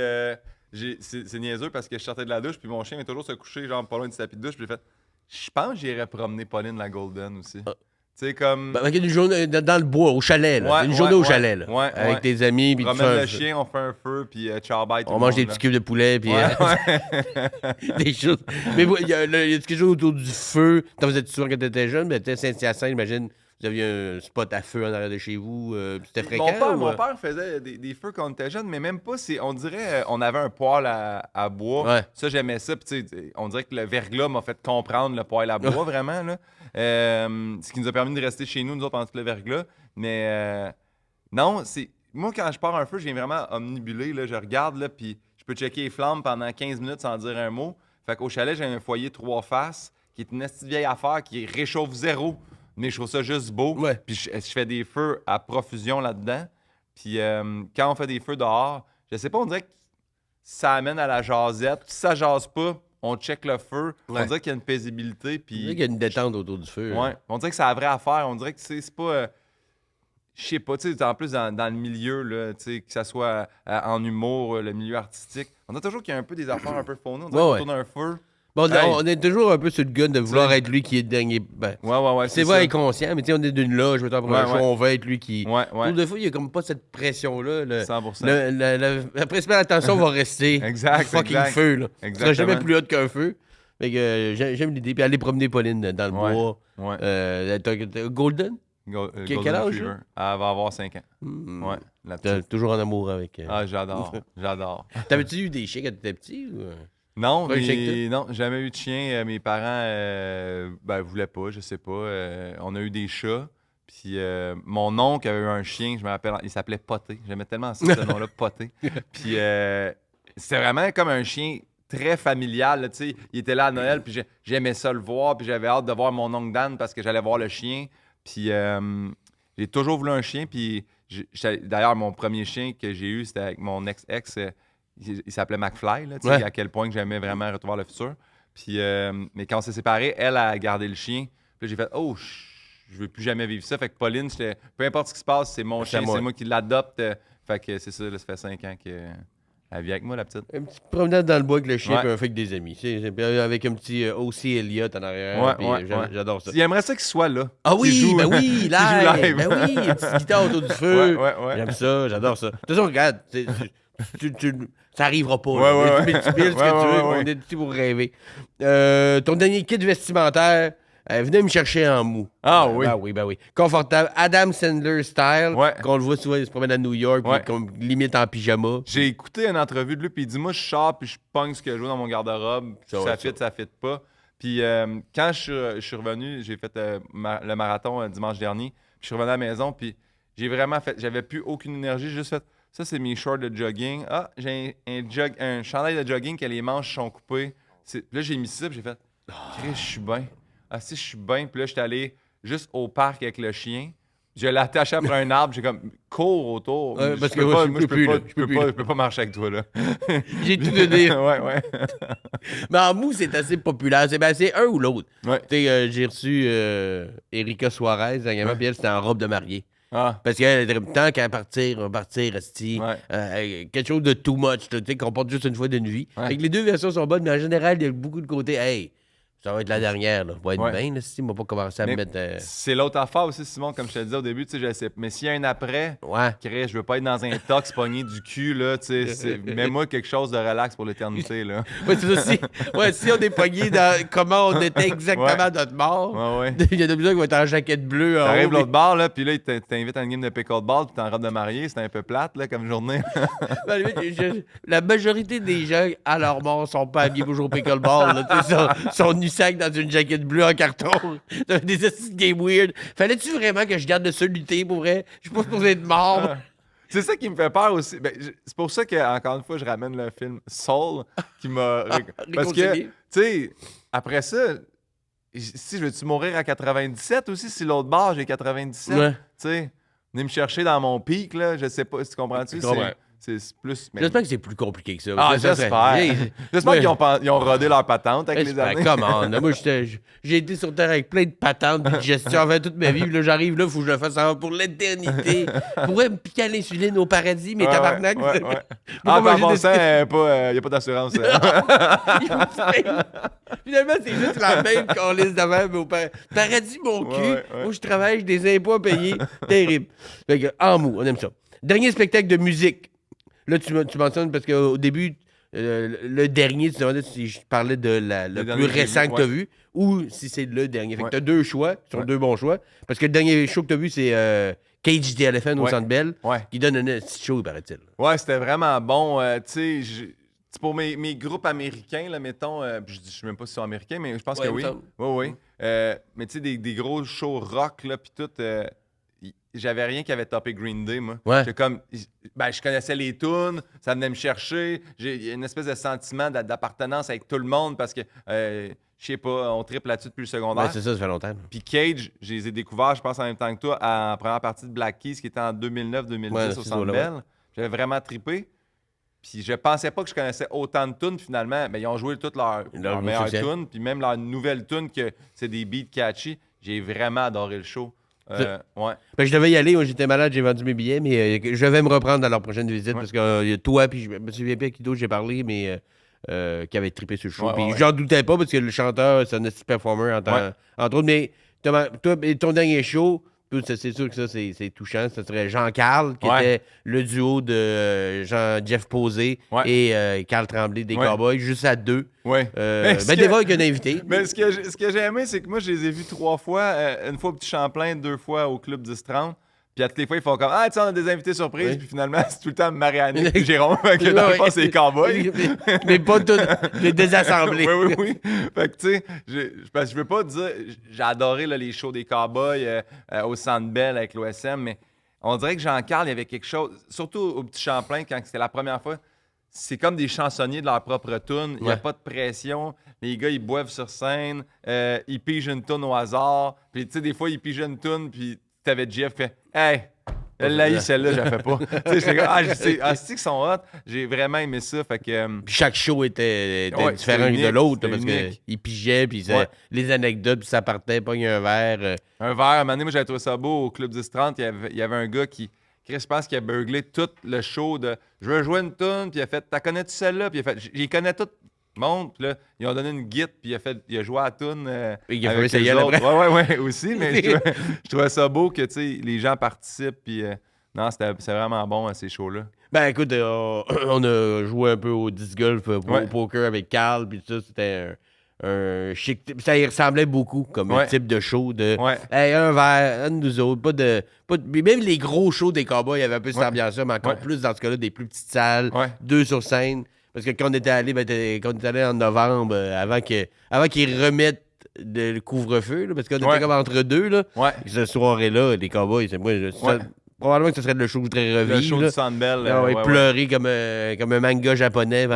c'est niaiseux parce que je sortais de la douche, puis mon chien est toujours se coucher, genre pas loin du tapis de douche, puis j'ai fait, je pense que j'irais promener Pauline la Golden aussi. Ah. Tu sais, comme, Ben, avec une journée dans le bois, au chalet. Là. Ouais, Une journée au ouais, chalet. Là. ouais, avec ouais. tes amis. Puis tu promène fais le un feu. chien, on fait un feu, puis ciao, bye, tout On le mange monde, des là. petits cubes de poulet. Puis Ouais, ouais. des choses. Mais il y a quelque chose autour du feu. T'en faisais-tu souvent quand t'étais jeune? Mais t'étais Saint-Hyacinthe, j'imagine. Vous aviez un spot à feu en arrière de chez vous. C'était fréquent? Mon père faisait des feux quand on était jeune, mais même pas, on dirait, on avait un poêle à bois. Ouais. Ça, j'aimais ça. Puis, tu sais, on dirait que le verglas m'a fait comprendre le poêle à bois, vraiment. Là. Ce qui nous a permis de rester chez nous autres, pendant tout le verglas. Mais non, moi, quand je pars un feu, je viens vraiment omnibulé. Là, je regarde, là, puis je peux checker les flammes pendant 15 minutes sans dire un mot. Fait qu'au chalet, j'ai un foyer 3 faces qui qui est une petite vieille affaire qui réchauffe zéro. Mais je trouve ça juste beau. Ouais. Puis je fais des feux à profusion là-dedans. Puis quand on fait des feux dehors, je sais pas, on dirait que ça amène à la jasette. Si ça jase pas, on check le feu. Ouais. On dirait qu'il y a une paisibilité. Il Puis y a une détente autour du feu. ouais, on dirait que c'est la vraie affaire. On dirait que c'est pas. Je sais pas, tu sais, en plus dans le milieu, là, tu sais, que ça soit en humour, le milieu artistique, on a toujours qu'il y a un peu des affaires un peu phoneuses. On dirait qu'on tourne un feu. Bon, Hey. on est toujours un peu sur le gun de vouloir T'sais. être lui qui est le dernier. Ben, Ouais, c'est vrai inconscient, mais tu sais, on est d'une loge, mettons, pour un show, Ouais. on veut être lui qui. Ouais, Pour ouais. de fois, il y a comme pas cette pression-là. 100%. La principale attention va rester. Exact, du fucking exact. feu, là. Tu seras jamais Exactement. plus haut qu'un feu. Fait que j'aime l'idée. Puis aller promener Pauline dans le Ouais. bois. Ouais. T'as Golden? Quel Golden âge, Retriever. Elle va avoir 5 ans. Hmm. Ouais, la T'es petite. toujours en amour avec. Ah, j'adore. J'adore. T'avais-tu eu des chiens quand t'étais petit? Ou... Non, Pas eu de chien non, jamais eu de chien. Mes parents voulaient pas, je sais pas. On a eu des chats. Puis mon oncle avait eu un chien, je me rappelle, il s'appelait Poté. J'aimais tellement ça, ce nom-là, Poté. Puis c'était vraiment comme un chien très familial. Là, tu sais. Il était là à Noël, puis j'aimais ça le voir. Puis j'avais hâte de voir mon oncle Dan parce que j'allais voir le chien. Puis j'ai toujours voulu un chien. Puis d'ailleurs, mon premier chien que j'ai eu, c'était avec mon ex-ex. Il s'appelait McFly, là, tu sais, Ouais. à quel point que j'aimais vraiment Retour vers le futur. Puis, mais quand on s'est séparés, elle a gardé le chien. Puis là, j'ai fait « Oh, je veux plus jamais vivre ça. » Fait que Pauline, peu importe ce qui se passe, c'est mon C'est chien, moi. c'est moi qui l'adopte. Fait que c'est ça, là, ça fait 5 ans qu'elle vit avec moi, la petite. Un petit promenade dans le bois avec le chien Ouais. puis un fait avec des amis. Puis avec un petit O.C. Elliott en arrière. Ouais, puis, ouais, ouais. J'adore ça. Il aimerait ça qu'il soit là. Ah oui, Qu'il joue- ben oui, qu'il live. joue live. Ben oui, une petite guitare autour du feu. Ouais. J'aime ça, j'adore ça. De toute façon, regarde, ça arrivera pas. Ouais, là. ouais, Mais tu piles ce que Ouais, tu veux, ouais, on ouais. est ici pour rêver. Ton dernier kit vestimentaire, venez me chercher en mou. Ah oui. Ben oui. Confortable, Adam Sandler style, Ouais. qu'on le voit souvent, il se promène à New York, puis Ouais. comme limite en pyjama. J'ai écouté une entrevue de lui, puis il dit moi, je sors, puis je pogne ce que je veux dans mon garde-robe. Ça Ça va, fit, ça fit pas. Puis quand je suis revenu, j'ai fait le marathon dimanche dernier. Puis je suis revenu à la maison, puis j'ai vraiment fait. J'avais plus aucune énergie. J'ai juste fait. Ça, c'est mes shorts de jogging. Ah, j'ai un chandail de jogging que les manches sont coupées. Puis là, j'ai mis ça, puis j'ai fait. Chris, je suis bien. Ah, si, je suis bien. Puis là, j'étais allé juste au parc avec le chien. Je l'ai attaché après un arbre. J'ai comme cours autour. Parce Je que peux moi, pas- je moi, peux plus, là. Je peux plus, là. je peux pas marcher avec toi, là. J'ai tout donné. ouais. Mais en mou, c'est assez populaire. C'est un ou l'autre. Ouais. Tu sais, j'ai reçu Erika Suarez dernièrement, puis elle, c'était en robe de mariée. Ah, Parce qu'elle était tant qu'à partir, on va partir, esti. Ouais. Quelque chose de too much, là, tu sais, qu'on porte juste une fois d'une vie. Ouais. Fait que les deux versions sont bonnes, mais en général, il y a beaucoup de côtés. Hey, ça va être la dernière, là. Va être Ouais. bien, là, si, m'a pas commencé à Mais me mettre. c'est l'autre affaire aussi, Simon, comme je te disais au début, tu sais, je sais. Mais s'il y a un après, Ouais. Chris, je veux pas être dans un tox pogné du cul, là, tu sais. Mets-moi quelque chose de relax pour l'éternité, là. Ouais, c'est ça. Si on est pogné dans comment on était exactement Ouais. à notre mort, Ouais. il y en a plusieurs qui vont être en jaquette bleue. en T'arrives haut, l'autre bord, là, puis là, il t'invite à une game de pickleball, puis t'es en robe de mariée, c'est un peu plate, là, comme journée. Ben, à la limite, la majorité des gens, à leur mort, sont pas habillés pour jouer au pickleball. Là, tu sais, sont nus sacs dans une jaquette bleue en carton. Ça fait des astuces de game weird. Fallait-tu vraiment que je garde de solidité pour vrai? Je suis pas supposé être mort. C'est ça qui me fait peur aussi. Ben, c'est pour ça que, encore une fois, je ramène le film Soul, qui m'a... Parce que, Réconcilié. tu sais, après ça, si je veux-tu mourir à 97 aussi, si l'autre bord, j'ai 97, Ouais. tu sais, venez me chercher dans mon pic, là, je sais pas, si tu comprends-tu? Je comprends. C'est plus... mais- J'espère que c'est plus compliqué que ça. Ah, Ça serait- j'espère. Hey, J'espère ouais. qu'ils ont rodé leur patente avec les j'espère. années. Come on. Moi, j'ai été sur Terre avec plein de patentes de gestion en fait toute ma vie. Puis là, j'arrive là, il faut que je le fasse ça pour l'éternité. Je pourrais me piquer à l'insuline au paradis, mais tabarnak. Ouais. pas Ah, puis en manger de- passant, il n'y a pas d'assurance. Il faut que tu payes. Finalement, c'est juste la même calice d'avant, mais au paradis, mon cul. Ouais. Moi, je travaille, j'ai des impôts à payer. Terrible. Fait que, en mou, on aime ça. Dernier spectacle de musique. Là, tu mentionnes, parce qu'au début, le dernier, tu te demandais si je parlais de le dernier plus que j'ai récent vu, que tu as ouais. vu ou si c'est le dernier. Fait que Ouais. tu as deux choix, qui sont Ouais. deux bons choix. Parce que le dernier show que tu as vu, c'est Cage the Elephant au Ouais. Centre Bell, Ouais. qui donne un petit show, il paraît-il. Ouais, c'était vraiment bon. Tu sais, pour mes groupes américains, là, mettons, je sais même pas si ils sont américains, mais je pense Ouais, que il oui. me semble. Oui. Mais tu sais, des gros shows rock, là, puis tout. J'avais rien qui avait topé Green Day, moi. Ouais. J'étais comme, je connaissais les tunes, ça venait me chercher. J'ai une espèce de sentiment d'appartenance avec tout le monde parce que je sais pas, on triple là-dessus depuis le secondaire. Ouais, c'est ça fait longtemps. Puis Cage, je les ai découverts, je pense, en même temps que toi, en première partie de Black Keys, qui était en 2009-2010 Ouais, au c'est Centre ça, Bell. J'avais vraiment trippé. Puis je pensais pas que je connaissais autant de tunes, finalement. Mais ils ont joué toutes leurs Leur meilleures succès. tunes. Puis même leur nouvelle tune, que c'est des beats catchy. J'ai vraiment adoré le show. Ouais. Ben, je devais y aller, moi j'étais malade, j'ai vendu mes billets, mais je vais me reprendre dans leur prochaine visite parce que toi, puis je me souviens pas à qui d'autre j'ai parlé, mais qui avait trippé sur le show. Puis j'en doutais pas parce que le chanteur, c'est un petit performer entre autres. Mais toi, ton dernier show, c'est sûr que ça, c'est touchant. Ce serait Jean-Carl, qui était le duo de Jeff Posé et Carl Tremblay des Cowboys, juste à deux. Ouais. Des fois, avec un invité. Mais ce que j'ai aimé, c'est que moi, je les ai vus 3 fois. Une fois au Petit Champlain, 2 fois au Club 10-30. Puis à toutes les fois, ils font comme tu sais, on a des invités surprises. Puis finalement, c'est tout le temps Marianne et Jérôme. Fait que dans le fond, c'est les Cowboys. mais pas tous les désassemblés. oui. Fait que tu sais, je veux pas dire. J'ai adoré là, les shows des Cowboys au Centre Bell avec l'OSM, mais on dirait que Jean-Carl, il y avait quelque chose. Surtout au Petit Champlain, quand c'était la première fois. C'est comme des chansonniers de leur propre tune. Il n'y a pas de pression. Les gars, ils boivent sur scène. Ils pigent une tune au hasard. Puis, tu sais, des fois, ils pigent une tune. Puis, t'avais Jeff qui fait Hey, elle l'a eu, celle-là, je la fais pas. Tu sais, j'étais comme c'est qu'ils sont hot. J'ai vraiment aimé ça. Fait que. Puis chaque show était différent de l'autre. Parce qu'ils pigeaient. Puis les anecdotes. Puis ça partait. Pas un verre. Un verre. À un moment donné, moi, j'avais trouvé ça beau au Club 10-30. Il y avait un gars qui. Chris, je pense qu'il a burglé tout le show de je veux jouer une tune, puis il a fait t'as connais-tu celle-là, puis il a fait j'y connais toutes monde, puis là ils ont donné une guitare, puis il a joué à la tune il a avec fait les autres. après. Ouais aussi, mais je trouvais ça beau que tu sais les gens participent, puis non, c'est vraiment bon ces shows-là. Ben écoute, on a joué un peu au disc golf, au poker avec Carl, puis tout ça, c'était un chic. Ça y ressemblait beaucoup comme type de show de hey, un verre, un de nous autres, pas de même les gros shows des Cowboys, il y avait un peu cette ambiance-là, mais encore plus dans ce cas-là, des plus petites salles, 2 sur scène. Parce que quand on était allé, quand on était allé en novembre, avant qu'ils remettent le couvre-feu, là, parce qu'on était comme entre deux, là, cette soirée-là, les Cowboys, c'est moi, probablement que ce serait le show que je voudrais revivre. Le show du Centre Bell. Pleurer comme un manga japonais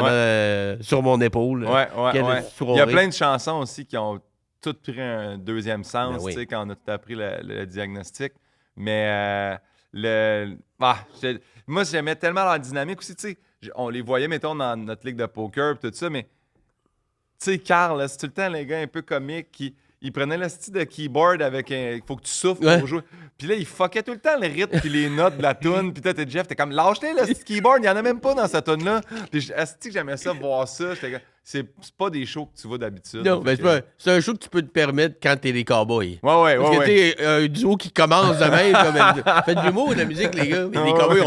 sur mon épaule. Il y a plein de chansons aussi qui ont toutes pris un deuxième sens, tu sais, quand on a tout appris le diagnostic. Mais moi, j'aimais tellement leur dynamique aussi, tu sais. On les voyait, mettons, dans notre ligue de poker et tout ça, mais tu sais, Carl, c'est tout le temps les gars un peu comiques qui il prenait le style de keyboard avec il faut que tu souffles pour jouer. Puis là, il fuckait tout le temps le rythme puis les notes de la tune. Puis toi, t'es Jeff, t'es comme lâche-les le style keyboard, il y en a même pas dans cette tune-là. Puis que j'aimais ça, voir ça. C'est pas des shows que tu vois d'habitude. Non, mais c'est un show que tu peux te permettre quand t'es les Cowboys. Ouais. Parce que t'es un duo qui commence de même. Faites de l'humour, de la musique, les gars. Mais les Cowboys,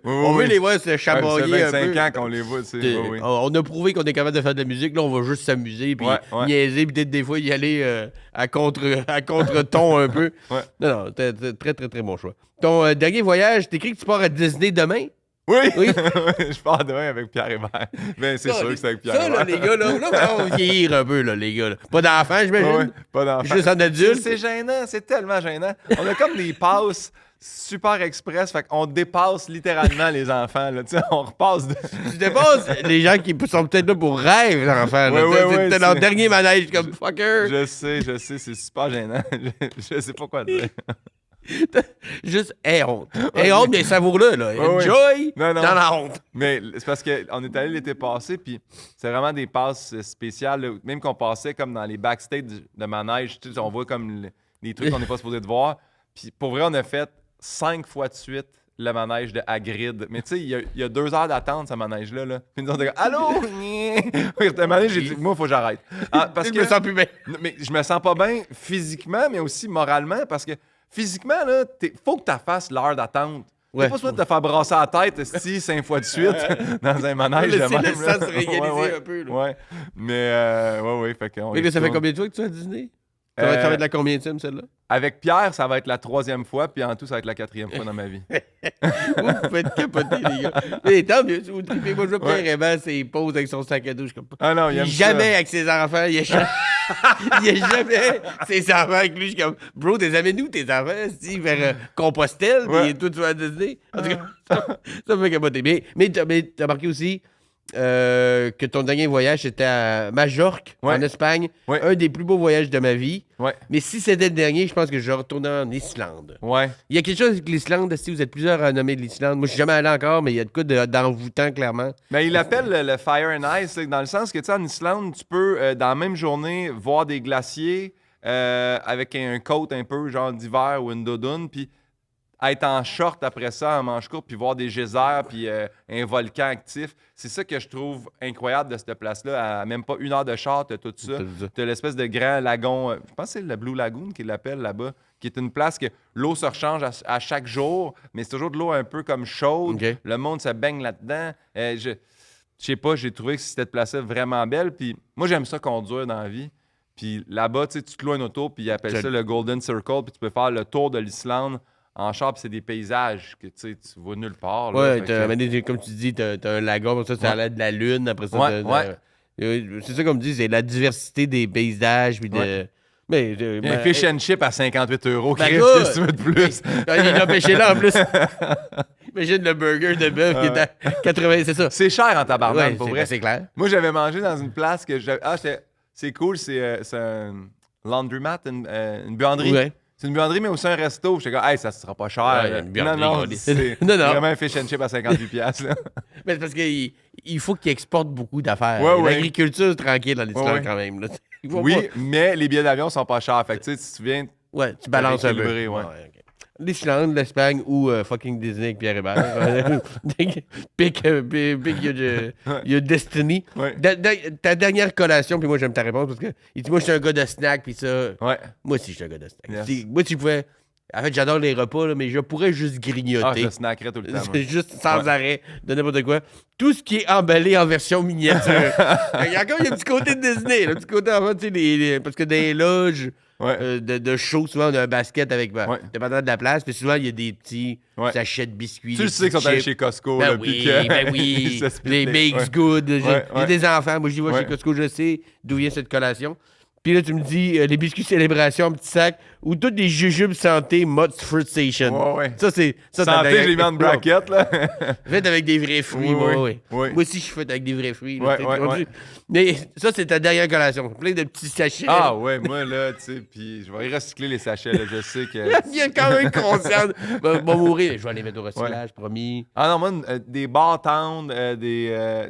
on veut les voir se chamoyer un peu. Ça fait 25 ans qu'on les voit, tu sais. On a prouvé qu'on est capable de faire de la musique. Là, on va juste s'amuser, puis niaiser, puis peut-être des fois y aller à contre-ton un peu. Non, très, très, très bon choix. Ton dernier voyage, t'écris que tu pars à Disney demain? Oui. Je pars demain avec Pierre Hébert. Ben, c'est sûr que c'est avec Pierre Hébert. Ça, là, les gars, là, on va vieillir un peu, là, les gars. Là. Pas d'enfants, j'imagine? Pas d'enfants. Juste en adulte? C'est gênant, c'est tellement gênant. On a comme des passes super express, fait qu'on dépasse littéralement les enfants. Là, on repasse de... Tu dépasses les gens qui sont peut-être là pour rêve, l'enfant. C'est leur dernier manège comme fucker. Je sais, c'est super gênant. Je sais pas quoi dire. Juste, honte. Honte, mais savoure-le, là. Enjoy dans la honte. Mais c'est parce qu'on est allé l'été passé, puis c'est vraiment des passes spéciales. Là, même qu'on passait comme dans les backstage de manège, on voit comme les trucs qu'on n'est pas supposé de voir. Puis pour vrai, on a fait 5 fois de suite le manège de Hagrid. Mais tu sais, il y a 2 heures d'attente, ce manège-là. Là. Puis nous, on était comme « Allô? » Le manège, j'ai dit « Moi, il faut que j'arrête. » Parce que je me sens plus bien. Mais je me sens pas bien physiquement, mais aussi moralement, parce que physiquement, là, faut que tu fasses l'heure d'attente. T'es pas supposé te faire brasser la tête 5 fois de suite dans un manège de même. Le sens se réaliser un peu. Là. Mais fait qu'on... Mais ça fait combien de fois que tu es à Disney? Ça va être la combienième, celle-là? Avec Pierre, ça va être la 3e fois, puis en tout, ça va être la 4e fois dans ma vie. Vous faites capoter, les gars. Mais tant mieux, vous tripez. Moi, je vois Pierre Hébert, il pose avec son sac à dos. Ah non, il aime jamais ça. Avec ses enfants. Il a jamais ses enfants avec lui. Je suis comme, bro, t'es amènes nous tes enfants, vers Compostelle, puis toi, tu vas à Disney. En tout cas, ça me fait capoter. Mais t'as marqué aussi que ton dernier voyage était à Majorque, Ouais. en Espagne. Ouais. Un des plus beaux voyages de ma vie. Ouais. Mais si c'était le dernier, je pense que je retournerais en Islande. Ouais. Il y a quelque chose avec l'Islande, si vous êtes plusieurs à nommer de l'Islande. Moi, je suis jamais allé encore, mais il y a de quoi d'envoûtant, clairement. Mais il l'appelle le Fire and Ice, là, dans le sens que, tu sais, en Islande, tu peux, dans la même journée, voir des glaciers avec un coat un peu, genre d'hiver ou une doudoune, puis être en short après ça, en manche courte, puis voir des geysers, puis un volcan actif. C'est ça que je trouve incroyable de cette place-là. À même pas 1 heure de char, t'as tout ça. T'as l'espèce de grand lagon, je pense que c'est le Blue Lagoon qu'ils l'appellent là-bas, qui est une place que l'eau se rechange à chaque jour, mais c'est toujours de l'eau un peu comme chaude. OK. Le monde se baigne là-dedans. Je sais pas, j'ai trouvé que cette place-là vraiment belle. Puis moi, j'aime ça conduire dans la vie. Puis là-bas, tu sais, tu te loues une auto, puis ils appellent ça le Golden Circle, puis tu peux faire le tour de l'Islande en char, puis c'est des paysages que tu vois nulle part. Là. Ouais, Fait que- comme tu dis, t'as un lagon, pour ça, ça a l'air de la lune. Après ça, Ouais, c'est ça comme tu dis, c'est la diversité des paysages. Puis de... Ouais. Mais, Il y a un fish and chip à 58 €. Ben, Chris, gars, qu'est-ce que tu veux de plus? Il a pêché là en plus. Imagine le burger de bœuf qui est à 80, c'est ça. C'est cher en tabarnak, Ouais, pour vrai. c'est clair. Moi, j'avais mangé dans une place que c'est cool, c'est un laundromat, une buanderie. Ouais. C'est une buanderie, mais aussi un resto. J'étais comme, hey, ça sera pas cher. Ouais, une buanderie, non, on dit. c'est Non, non. vraiment un fish and chip à 58 $. Là. Mais c'est parce qu'il faut qu'il exporte beaucoup d'affaires. Ouais, ouais. L'agriculture est tranquille dans l'Islande Ouais, ouais. quand même. Là. Il faut Oui, pas- mais les billets d'avion sont pas chers. Fait que, tu sais, si tu viens... Ouais, tu balances un peu. Rééquilibré, ouais. Ok. L'Islande, l'Espagne ou fucking Disney avec Pierre Hébert. pick your destiny. Ouais. Ta dernière collation, puis moi j'aime ta réponse parce que il dit moi je suis un gars de snack, puis ça. Ouais. Moi aussi je suis un gars de snack. Yes. Moi si je pouvais. En fait, j'adore les repas, là, mais je pourrais juste Ah, grignoter. je snackerais tout le temps. moi. C'est juste sans Ouais. arrêt de n'importe quoi. Tout ce qui est emballé en version miniature. Il y a encore il y a un petit côté de Disney, le petit côté en fait, tu sais, parce que dans les loges Ouais. de show, souvent on a un basket avec, Ouais. dépendant de la place, puis souvent il y a des petits Ouais. sachets de biscuits. Tu des le sais qu'ils petits sont allés chips. chez Costco. Ben là, oui, puis que- ben ils oui. se splitent Les bakes ouais. good. J'ai ouais. des enfants. Moi, je dis, moi, chez Ouais. Costco, je sais d'où vient cette collation. Puis là, tu me dis, les biscuits célébration, petit sac, ou tous des jujubes santé, Mott's Fruit Station. Ouais, ouais. Ça, c'est. Ça, Santé, t'as- je l'ai mis en bracket, là. Fait avec des vrais fruits, Oui, moi, oui. oui. Oui. Moi aussi, je suis fait avec des vrais fruits. là, Ouais, tu sais, ouais, tu comprends-tu? ouais. Mais ça, c'est ta dernière collation. Plein de petits sachets. Ah ouais, moi, là, tu sais, puis je vais y recycler les sachets, là. Je sais que... Il y a quand même conscience. Va mourir. Je vais aller mettre au recyclage, promis. Ah non, moi, des bars tendres, tu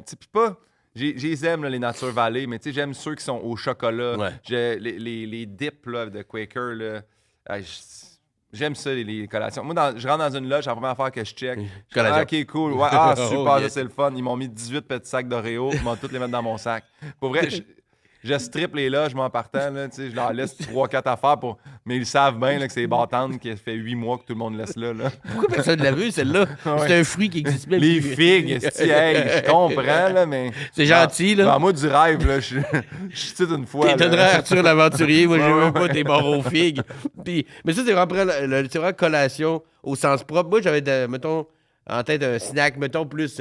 sais, puis pas... J'ai aime, là, les Nature Valley, mais tu sais, j'aime ceux qui sont au chocolat. Ouais. Les dips, là, de Quaker, là. Ah, j'aime ça, les collations. Moi, je rentre dans une loge, la première affaire que je check. Collation. Ah, OK, cool. Ouais, ah, super, Oh, ça, yes. c'est le fun. Ils m'ont mis 18 petits sacs d'Oreo, ils m'ont tous les mettre dans mon sac. Pour vrai, je strip les loges, moi, en partant, là, tu sais, je leur laisse 3-4 affaires, mais ils savent bien là, que c'est les bâtantes qui fait 8 mois que tout le monde laisse là. Pourquoi personne ne l'a vu, celle-là? Ouais. C'est un fruit qui existe même Les plus. figues, esti, hey, je comprends, là, mais... C'est gentil, là. Dans moi, du rêve, là, je cite une fois. T'es là. Arthur l'aventurier, moi je Ouais, veux ouais, pas tes barres aux figues. Puis, mais ça, c'est vraiment, c'est vraiment collation au sens propre. Moi, j'avais, mettons, en tête un snack, mettons, plus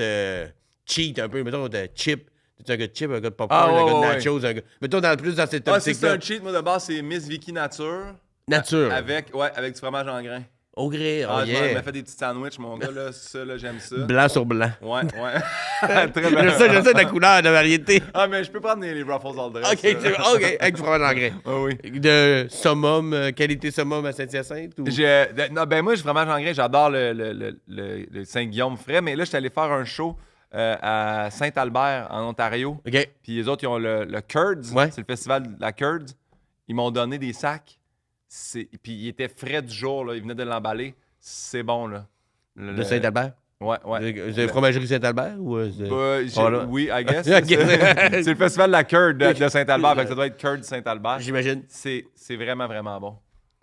cheat un peu, mettons, de chip. Tu es un gars de chip, un gars de popcorn, Ah, un ouais, gars de ouais, nachos, un gars... Mettons, plus dans cette Ah, si c'est optique-là. un cheat, moi, de base, c'est Miss Vicky Nature. Nature. Avec du fromage en grain. Au gré, oh Ah, yeah. je m'a fait des petits sandwichs, mon gars, là, ça, là, j'aime ça. Blanc sur blanc. Ouais. Très bien. J'aime ça de la couleur, de variété. Ah, mais je peux prendre les Ruffles all dress. OK, c'est bon. OK, avec du fromage en grain. Ah oui. De summum, qualité summum à Saint-Hyacinthe? Ou... Non, ben moi, je fromage en grain, j'adore le Saint-Guillaume frais, mais là, je suis allé faire un show à Saint-Albert, en Ontario. OK. Puis les autres, ils ont le Curds. Ouais. C'est le festival de la Curds. Ils m'ont donné des sacs. Puis ils étaient frais du jour, là. Ils venaient de l'emballer. C'est bon, là. De Saint-Albert? Ouais, ouais. C'est fromagerie Saint-Albert? Ou c'est... Oh, là. Oui, I guess. Ok. C'est le festival de la Curd de Saint-Albert. Fait que ça doit être Curd Saint-Albert. J'imagine. C'est vraiment, vraiment bon.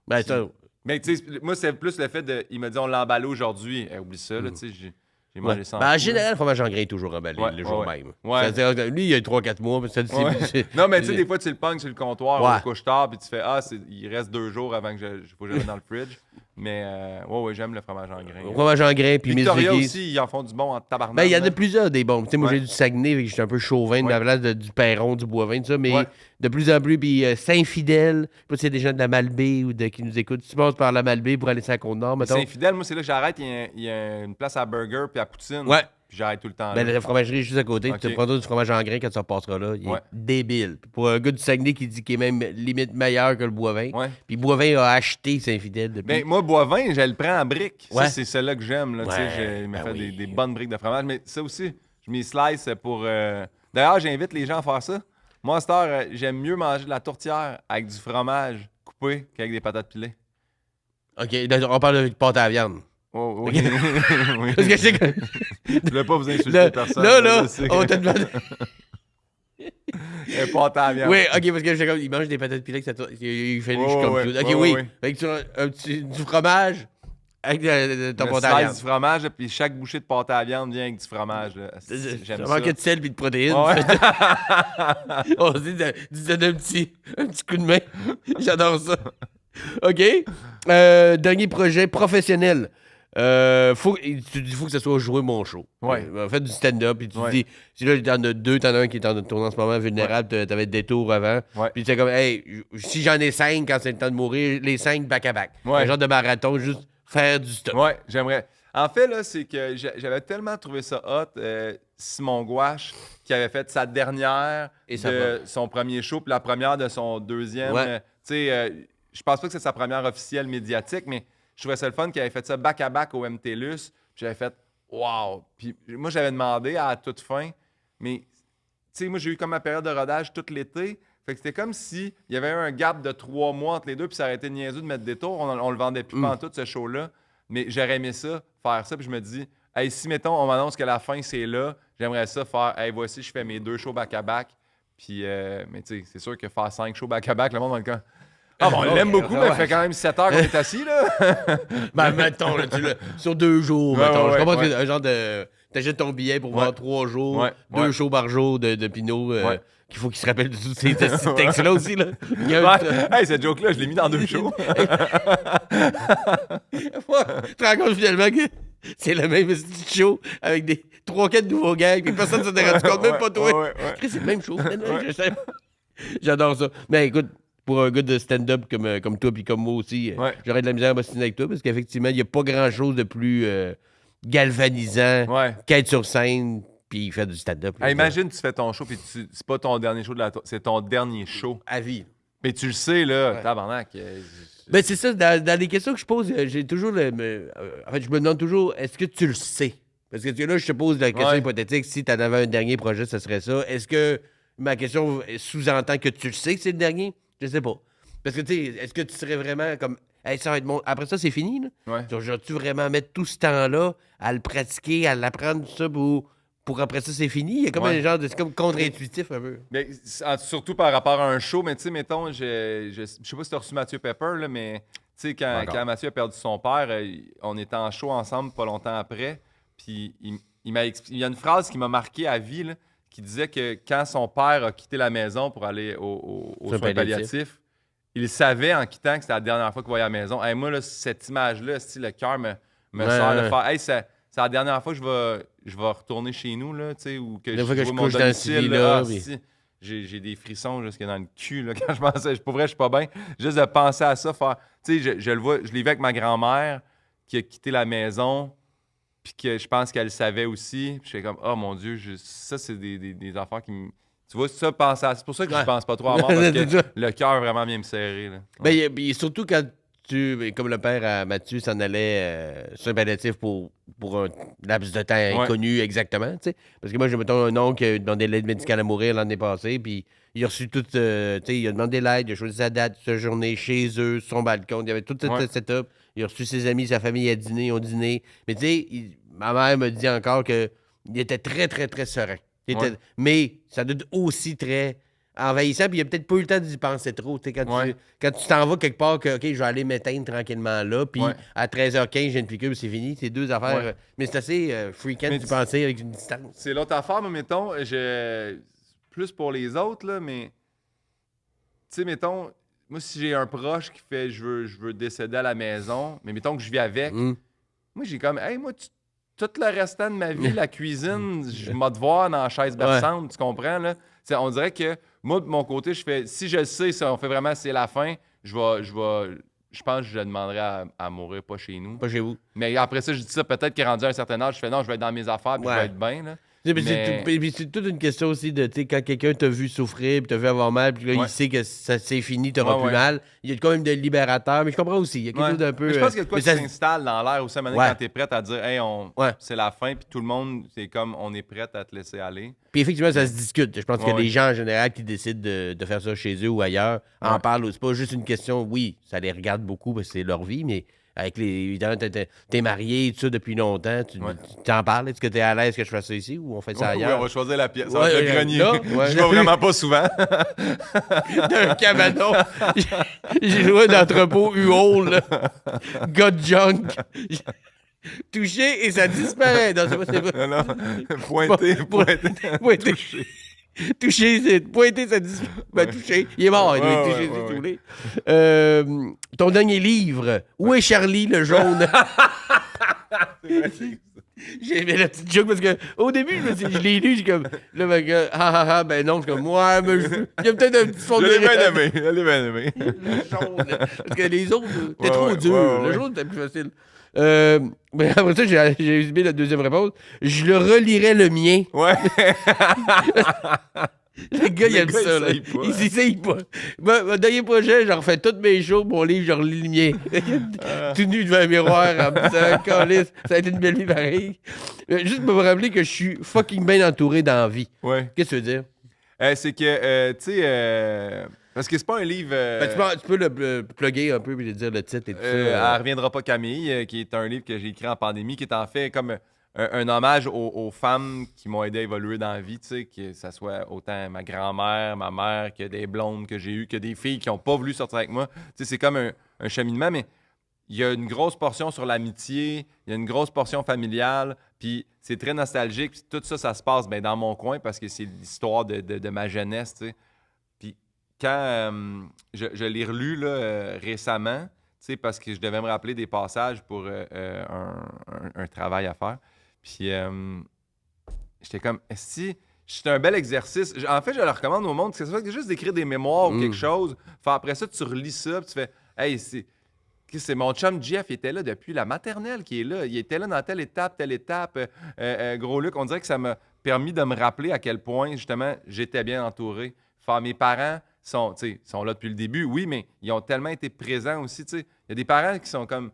Ben, ça... Mais tu sais, moi, c'est plus le fait de. Il m'a dit, on l'a emballé aujourd'hui. Oublie ça, là, tu sais. J'ai mangé Ouais. ça. Ben, en général, le fromage en grain est toujours emballé Ouais, le jour ouais, même. ouais. C'est-à-dire, lui, il y a 3-4 mois. Mais ça, Non, mais tu sais, des fois, tu le pognes sur le comptoir, Ouais. au couche-tard, puis tu fais, il reste 2 jours avant que faut que je le mette dans le fridge. Mais, ouais, j'aime le fromage en grain. Le fromage en grain, puis Victoria Miss Vicky. aussi, ils en font du bon en tabarnak. Ben, il y en a là. plusieurs des bons. Tu sais, moi, Ouais. j'ai du Saguenay, fait que j'étais un peu chauvin de Ouais. ma place du Perron, du Boivin, tout ça. Mais Ouais. de plus en plus, puis Saint-Fidèle, je sais pas s'il y a des gens de la Malbaie ou qui nous écoutent. Tu passes par la Malbaie pour aller sur la Côte-Nord, mettons. Saint-Fidèle, moi, c'est là que j'arrête. Il y a une place à burger puis à poutine. Ouais. puis j'arrête tout le temps Ben, là. la fromagerie est juste à côté. Ok. Tu prendras du fromage en grain quand tu repasseras là. Il est Ouais. débile. Puis pour un gars du Saguenay qui dit qu'il est même limite meilleur que le Boivin. Ouais. Puis Boivin a acheté Saint-Fidèle depuis. Ben, moi, Boivin, je le prends en briques. Ouais. Ça, c'est celle-là que j'aime. Là, tu sais, Ouais, il m'a ben fait oui. des bonnes briques de fromage. Mais ça aussi, je m'y slice pour. D'ailleurs, j'invite les gens à faire ça. Moi, à cette heure, j'aime mieux manger de la tourtière avec du fromage coupé qu'avec des patates pilées. OK, là, on parle de pâte à la viande. Oh, oui. Oui. Parce que c'est que... Je voulais pas vous insulter Là, personne. là, je sais. on te demande... Pâte à la viande. Oui, OK, parce que j'étais comme... Il mange des patates pilées, que ça... Il fait Ouais, juste comme ouais, tout. OK, ouais, oui. ouais. Fait que tu as du fromage avec ton Je pâte à la slice viande. du fromage, puis chaque bouchée de pâte à la viande vient avec du fromage. Là. J'aime Ça ça. manquait de sel et de protéines. Ouais. On se dit de donner un petit coup de main. J'adore ça. OK. Dernier projet professionnel. Faut que ça soit jouer mon show. Ouais. Faites du stand-up. Puis tu te Ouais. dis, si là, t'en as deux, t'en as un qui est en tournant en ce moment, vulnérable, t'avais des tours avant. Ouais. Puis tu sais comme, hey, si j'en ai 5 quand c'est le temps de mourir, les 5 back-à-back. Ouais. Un genre de marathon, juste faire du stop. Ouais, j'aimerais. En fait, là, c'est que j'avais tellement trouvé ça hot, Simon Gouache, qui avait fait sa dernière Et ça de son premier show, puis la première de son deuxième. Ouais. Tu sais, je pense pas que c'est sa première officielle médiatique, mais je trouvais ça le fun qu'il avait fait ça back-à-back au MTLUS. Puis j'avais fait « Wow! » Puis moi, j'avais demandé à toute fin, mais tu sais, moi, j'ai eu comme ma période de rodage tout l'été. Fait que c'était comme si il y avait eu un gap de 3 mois entre les deux, puis ça aurait été niaiseux de mettre des tours. On le vendait plus pendant tout ce show-là. Mais j'aurais aimé ça, faire ça. Puis je me dis, hey, si, mettons, on m'annonce que la fin, c'est là, j'aimerais ça faire, hey, voici, je fais mes 2 shows back-à-back. Puis, mais tu sais, c'est sûr que faire 5 shows back-à-back, le monde va être comme... Ah, bon, on l'aime beaucoup, mais ça fait quand même 7 heures qu'on est assis, là. Ben, mettons, là, sur 2 jours, Ouais, mettons. ouais, Je comprends ouais. que un genre de... T'achètes ton billet pour voir 3 jours, Ouais, 2 ouais. shows par jour de Pinot, Ouais. qu'il faut qu'il se rappelle de tous ces petits textes-là aussi, là. Il y a Ouais. Hey, cette joke-là, je l'ai mis dans 2 shows. Tu te rends compte finalement que c'est le même petit show avec des 3-4 nouveaux gags, puis personne ne s'en est rendu compte, même pas toi. Ouais. C'est le même show, finalement, je sais. J'adore ça. Mais écoute, pour un gars de stand-up comme toi puis comme moi aussi, Ouais. j'aurais de la misère à m'ostiner avec toi parce qu'effectivement, il n'y a pas grand-chose de plus galvanisant Ouais. qu'être sur scène puis faire du stand-up. là. Hey, imagine, tu fais ton show, puis c'est pas ton dernier show de la c'est ton dernier show. À vie. Mais tu le sais, là, Ouais. tabarnak. Ben, c'est ça, dans les questions que je pose, j'ai toujours en fait, je me demande toujours, est-ce que tu le sais? Parce que là, je te pose la question Ouais. hypothétique, si tu en avais un dernier projet, ce serait ça. Est-ce que ma question sous-entend que tu le sais que c'est le dernier? Je sais pas. Parce que, tu sais, est-ce que tu serais vraiment comme, hey, ça va être mon... Après ça, c'est fini, là? Ouais. Genre, tu vraiment mettre tout ce temps-là à le pratiquer, à l'apprendre, tout ça, pour après ça, c'est fini? Il y a comme Ouais. un genre de... C'est comme contre-intuitif, un peu. Mais, surtout par rapport à un show, mais tu sais, mettons, je sais pas si tu as reçu Mathieu Pepper, là, mais tu sais, quand Mathieu a perdu son père, on était en show ensemble pas longtemps après, puis il y a une phrase qui m'a marqué à vie, là, qui disait que quand son père a quitté la maison pour aller aux Soins soins palliatifs, il savait en quittant que c'était la dernière fois qu'il voyait à la maison. Hey, moi, là, cette image-là, le cœur me Ouais, sort de ouais. faire. Hey, c'est la dernière fois que je vais retourner chez nous, là, tu sais, ou que La fois que je vois mon couche dans ce domicile, lit-là, là. Ah, puis- si. J'ai des frissons jusque dans le cul là, quand je pensais. Pour vrai, je suis pas bien. Juste de penser à ça, faire. Tu sais, je le vois, je l'ai vu avec ma grand-mère qui a quitté la maison, puis que je pense qu'elle le savait aussi. Puis je fais comme, oh mon Dieu, ça, c'est des affaires qui me. Tu vois, ça, penser à. C'est pour ça que Ouais. je pense pas trop à mort, parce C'est que ça. le cœur vraiment vient me serrer. Là. Ben, puis surtout quand comme le père à Mathieu s'en allait sur un palliatif pour un laps de temps inconnu exactement, tu sais. Parce que moi, j'ai mettons un oncle qui a demandé l'aide médicale à mourir l'année passée, puis il a reçu tout, tu sais, il a demandé l'aide, il a choisi sa date, sa journée chez eux, sur son balcon, il y avait tout Ouais. cette setup. Il a reçu ses amis, sa famille à dîner, ils ont dîné. Mais tu sais, ma mère me dit encore qu'il était très, très, très serein. Ouais. Mais ça doit être aussi très envahissant, puis il a peut-être pas eu le temps d'y penser trop. Tu sais, quand Ouais. quand tu t'en vas quelque part, que OK, je vais aller m'éteindre tranquillement là, puis Ouais. à 13h15, j'ai une piqûre, c'est fini. C'est 2 affaires. Ouais. Mais c'est assez freakant Mais d'y tu- penser avec une distance. C'est l'autre affaire, mais mettons, plus pour les autres, là, mais. Tu sais, mettons, moi, si j'ai un proche qui fait je veux décéder à la maison, mais mettons que je vis avec, Hum. moi, j'ai comme, hey, moi, tout le restant de ma vie, la cuisine, je vais te voir dans la chaise berçante, tu comprends, là? On dirait que, moi, de mon côté, je fais, si je le sais, ça, on fait vraiment, c'est la fin, je vais je pense que je demanderais à mourir pas chez nous. Pas chez vous. Mais après ça, je dis ça, peut-être qu'il est rendu à un certain âge, je fais non, je vais être dans mes affaires puis je vais être bien. Là. C'est toute une question aussi de, tu sais, quand quelqu'un t'a vu souffrir, puis t'a vu avoir mal, puis là, il sait que c'est fini, t'auras plus mal. Il y a quand même de libérateur, mais je comprends aussi. Il y a quelque chose d'un peu. Mais je pense qu'il y a de quoi qui s'installe dans l'air aussi à un moment quand t'es prête à dire, hey, c'est la fin, puis tout le monde, c'est comme, on est prête à te laisser aller. Puis effectivement, ça se discute. Je pense que les gens en général qui décident de faire ça chez eux ou ailleurs en parlent. C'est pas juste une question, oui, ça les regarde beaucoup parce que c'est leur vie, mais. Avec évidemment, t'es marié, tout ça, depuis longtemps. Tu t'en parles? Est-ce que t'es à l'aise que je fasse ça ici ou on fait ça ailleurs? Oui, on va choisir la pièce. Ça va être le grenier. Je vais vraiment pas souvent. D'un cabanon. J'ai joué d'entrepôt U-Haul. God junk. Touché et ça disparaît. Non, c'est pas... Non. Pointé. Touché. Touché, c'est pointé, ça dit. Ben, touché. Il est mort, il doit être touché, c'est tourné. Ton dernier livre, Où est Charlie le jaune? J'ai aimé la petite joke parce que au début, je l'ai lu, j'ai comme. Là, ben non, je suis comme, ouais, mais il y a peut-être un petit fond de. Je l'ai bien aimé. Le jaune. Parce que les autres, t'es trop dur. Le jaune, c'était plus facile. Mais après ça, j'ai aimé la deuxième réponse. Je le relirais le mien. Ouais. Le gars, il aime ça. Là. Il s'essaye pas. Mon dernier projet, j'en refais toutes mes shows, mon livre, je relis le mien. Tout nu devant un miroir, en me disant, câlisse, ça a été une belle vie pareille. Juste pour me rappeler que je suis fucking bien entouré dans la vie. Ouais. Qu'est-ce que tu veux dire? C'est que, tu sais, parce que c'est pas un livre. Tu peux le plugger un peu et dire le titre et tout ça. Elle reviendra pas Camille, qui est un livre que j'ai écrit en pandémie, qui est en fait comme un hommage aux femmes qui m'ont aidé à évoluer dans la vie, tu sais, que ça soit autant ma grand-mère, ma mère, que des blondes que j'ai eues, que des filles qui n'ont pas voulu sortir avec moi. Tu sais, c'est comme un cheminement, mais il y a une grosse portion sur l'amitié, il y a une grosse portion familiale, puis c'est très nostalgique, puis tout ça, ça se passe dans mon coin parce que c'est l'histoire de ma jeunesse, tu sais. Puis quand je l'ai relu là, récemment, tu sais, parce que je devais me rappeler des passages pour un travail à faire. Puis j'étais comme, c'est un bel exercice. En fait, je le recommande au monde, que ce soit juste d'écrire des mémoires ou quelque chose. Fait, après ça, tu relis ça, puis tu fais, hey, c'est mon chum Jeff, il était là depuis la maternelle qui est là. Il était là dans telle étape. Gros Luc, on dirait que ça m'a permis de me rappeler à quel point, justement, j'étais bien entouré. Fait, mes parents sont là depuis le début, oui, mais ils ont tellement été présents aussi. Il y a des parents qui sont comme,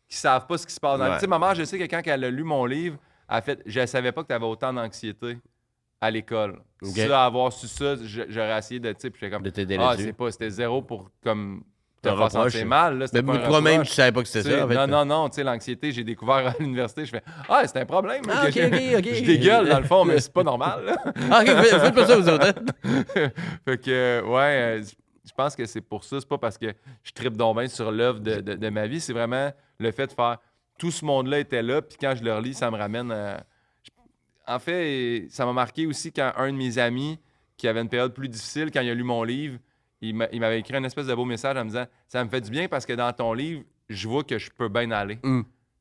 qui savent pas ce qui se passe dans le... Ma mère, je sais que quand elle a lu mon livre, elle a fait, je savais pas que tu avais autant d'anxiété à l'école. Okay. Ça, avoir su ça, j'aurais essayé de, puis j'étais comme, c'était zéro pour comme te faire sentir mal. Là, mais toi-même, tu savais pas que c'était ça. En fait. Non, tu sais, l'anxiété, j'ai découvert à l'université, je fais, c'est un problème. OK. Je dégueule dans le fond, mais c'est pas normal. Là. OK, faites pas ça, vous autres. Fait que, je pense que c'est pour ça. C'est pas parce que je trippe donc bien sur l'œuvre de ma vie. C'est vraiment le fait de faire... Tout ce monde-là était là, puis quand je le relis, ça me ramène... En fait, ça m'a marqué aussi quand un de mes amis, qui avait une période plus difficile, quand il a lu mon livre, il m'avait écrit un espèce de beau message en me disant « Ça me fait du bien parce que dans ton livre, je vois que je peux bien aller.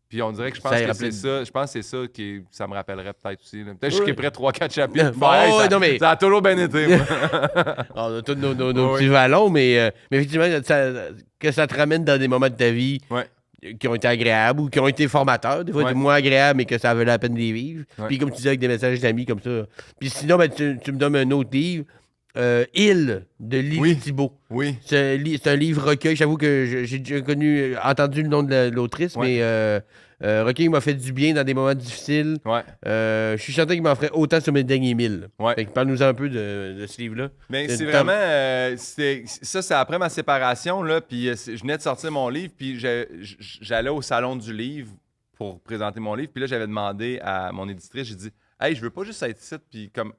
Puis on dirait que je pense que c'est ça. Je pense que c'est ça que ça me rappellerait peut-être aussi. Peut-être que je skipperais 3-4 chapitres. Ça a toujours bien été. On a tous nos petits vallons, mais effectivement, que ça te ramène dans des moments de ta vie qui ont été agréables ou qui ont été formateurs. Des fois, moins agréables, mais que ça valait la peine de les vivre. Puis comme tu disais, avec des messages d'amis comme ça. Puis sinon, tu me donnes un autre livre. Il de Lily Thibault. Oui. C'est un livre recueil. J'avoue que j'ai déjà entendu le nom de l'autrice, mais recueil m'a fait du bien dans des moments difficiles. Je suis certain qu'il m'en ferait autant sur mes derniers 1000. Parle-nous un peu de ce livre-là. Mais c'est vraiment... ça, c'est après ma séparation, là, puis je venais de sortir mon livre, puis j'allais au salon du livre pour présenter mon livre, puis là, j'avais demandé à mon éditrice, j'ai dit « Hey, je veux pas juste être ici, puis comme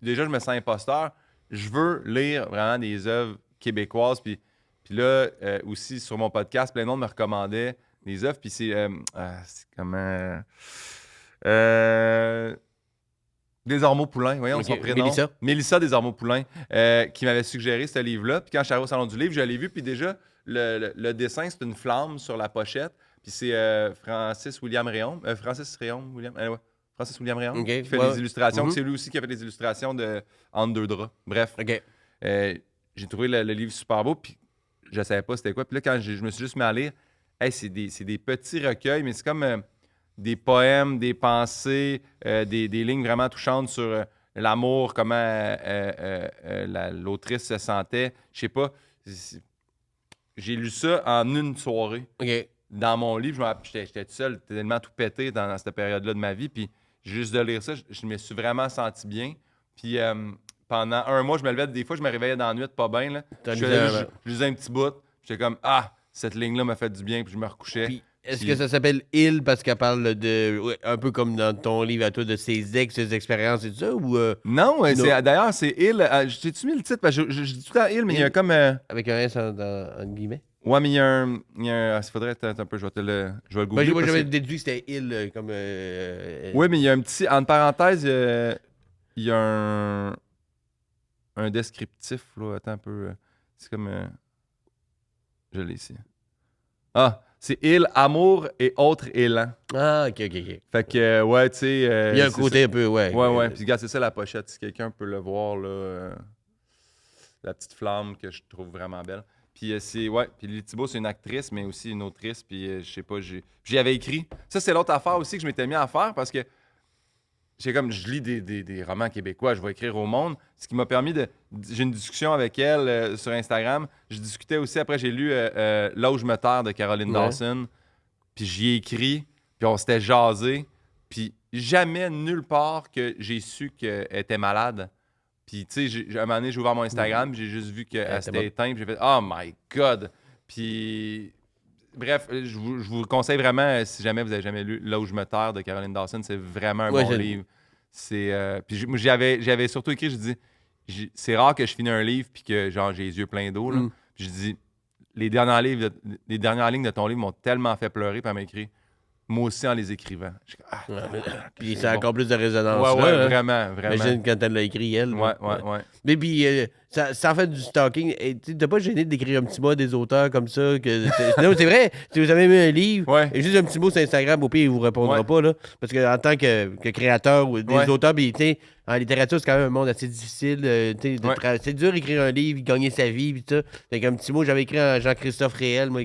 déjà, je me sens imposteur. Je veux lire vraiment des œuvres québécoises. Puis là, aussi, sur mon podcast, plein de monde me recommandait des œuvres. Puis c'est comment... Desormeaux-Poulain, voyons son prénom. Mélissa Desormeaux-Poulain, qui m'avait suggéré ce livre-là. Puis quand je suis arrivé au Salon du Livre, je l'ai vu. Puis déjà, le dessin, c'est une flamme sur la pochette. Puis c'est Francis William Réaume. Francis William Réaume, qui fait les illustrations. C'est lui aussi qui a fait les illustrations de Entre deux draps. Bref. J'ai trouvé le livre super beau. Puis je savais pas c'était quoi. Puis là, quand je me suis juste mis à lire, hey, c'est des petits recueils, mais c'est comme des poèmes, des pensées, des lignes vraiment touchantes sur l'amour, comment l'autrice se sentait. Je sais pas. J'ai lu ça en une soirée. OK. Dans mon livre, j'étais tout seul, tellement tout pété dans cette période-là de ma vie. Puis juste de lire ça, je me suis vraiment senti bien. Puis pendant un mois, je me levais, des fois, je me réveillais dans la nuit, pas bien. Là. Je lisais un petit bout. J'étais comme, cette ligne-là m'a fait du bien. Puis je me recouchais. Puis, est-ce que ça s'appelle Il parce qu'elle parle un peu comme dans ton livre à toi, de ses ex, ses expériences et tout ça? Ou Non, d'ailleurs, c'est Il. J'ai-tu mis le titre? Parce que je dis tout le temps Il, mais il y a comme. avec un S entre guillemets? Ouais, mais il y a un. Il faudrait être un peu. Je vais le googler. Moi, j'avais déduit que c'était Il comme. Oui, mais il y a un petit. Entre parenthèses, il y a un descriptif. Là. Attends un peu. C'est comme. Je l'ai ici. C'est Il, amour et autres élans. Ah, OK. Fait que, ouais, tu sais. Il y a un côté un peu, ouais. Ouais. Puis, regarde, c'est ça la pochette. Si quelqu'un peut le voir, là. La petite flamme que je trouve vraiment belle. Puis, Puis Lily Thibault, c'est une actrice, mais aussi une autrice. Puis, je sais pas, j'y avais écrit. Ça, c'est l'autre affaire aussi que je m'étais mis à faire parce que je lis des romans québécois, je vais écrire au monde. Ce qui m'a permis j'ai une discussion avec elle sur Instagram. Je discutais aussi, après j'ai lu Là où je me terre de Caroline Dawson. Puis j'y ai écrit, puis on s'était jasé. Puis jamais, nulle part, que j'ai su qu'elle était malade. Puis tu sais, un moment donné, j'ai ouvert mon Instagram, j'ai juste vu qu'elle s'était éteinte. Puis j'ai fait « Oh my God! » Puis... Bref, je vous conseille vraiment, si jamais vous n'avez jamais lu Là où je me terre de Caroline Dawson, c'est vraiment un bon livre. Puis j'avais surtout écrit, je dis, c'est rare que je finis un livre puis que genre j'ai les yeux pleins d'eau. Puis je dis, les dernières lignes de ton livre m'ont tellement fait pleurer, puis elle m'a écrit, moi aussi en les écrivant. Puis ça a encore plus de résonance. Ouais, vraiment. Imagine quand elle l'a écrit, elle. Ouais. Mais puis, ça fait du stalking. Tu t'es pas gêné d'écrire un petit mot à des auteurs comme ça? Non, c'est vrai. Si vous avez mis un livre, et juste un petit mot sur Instagram, au pire, il vous répondra pas. Là, parce qu'en tant que créateur ou des auteurs, en littérature, c'est quand même un monde assez difficile. C'est dur d'écrire un livre, gagner sa vie. Pis ça. Fait qu'un petit mot, j'avais écrit à Jean-Christophe Réel, moi,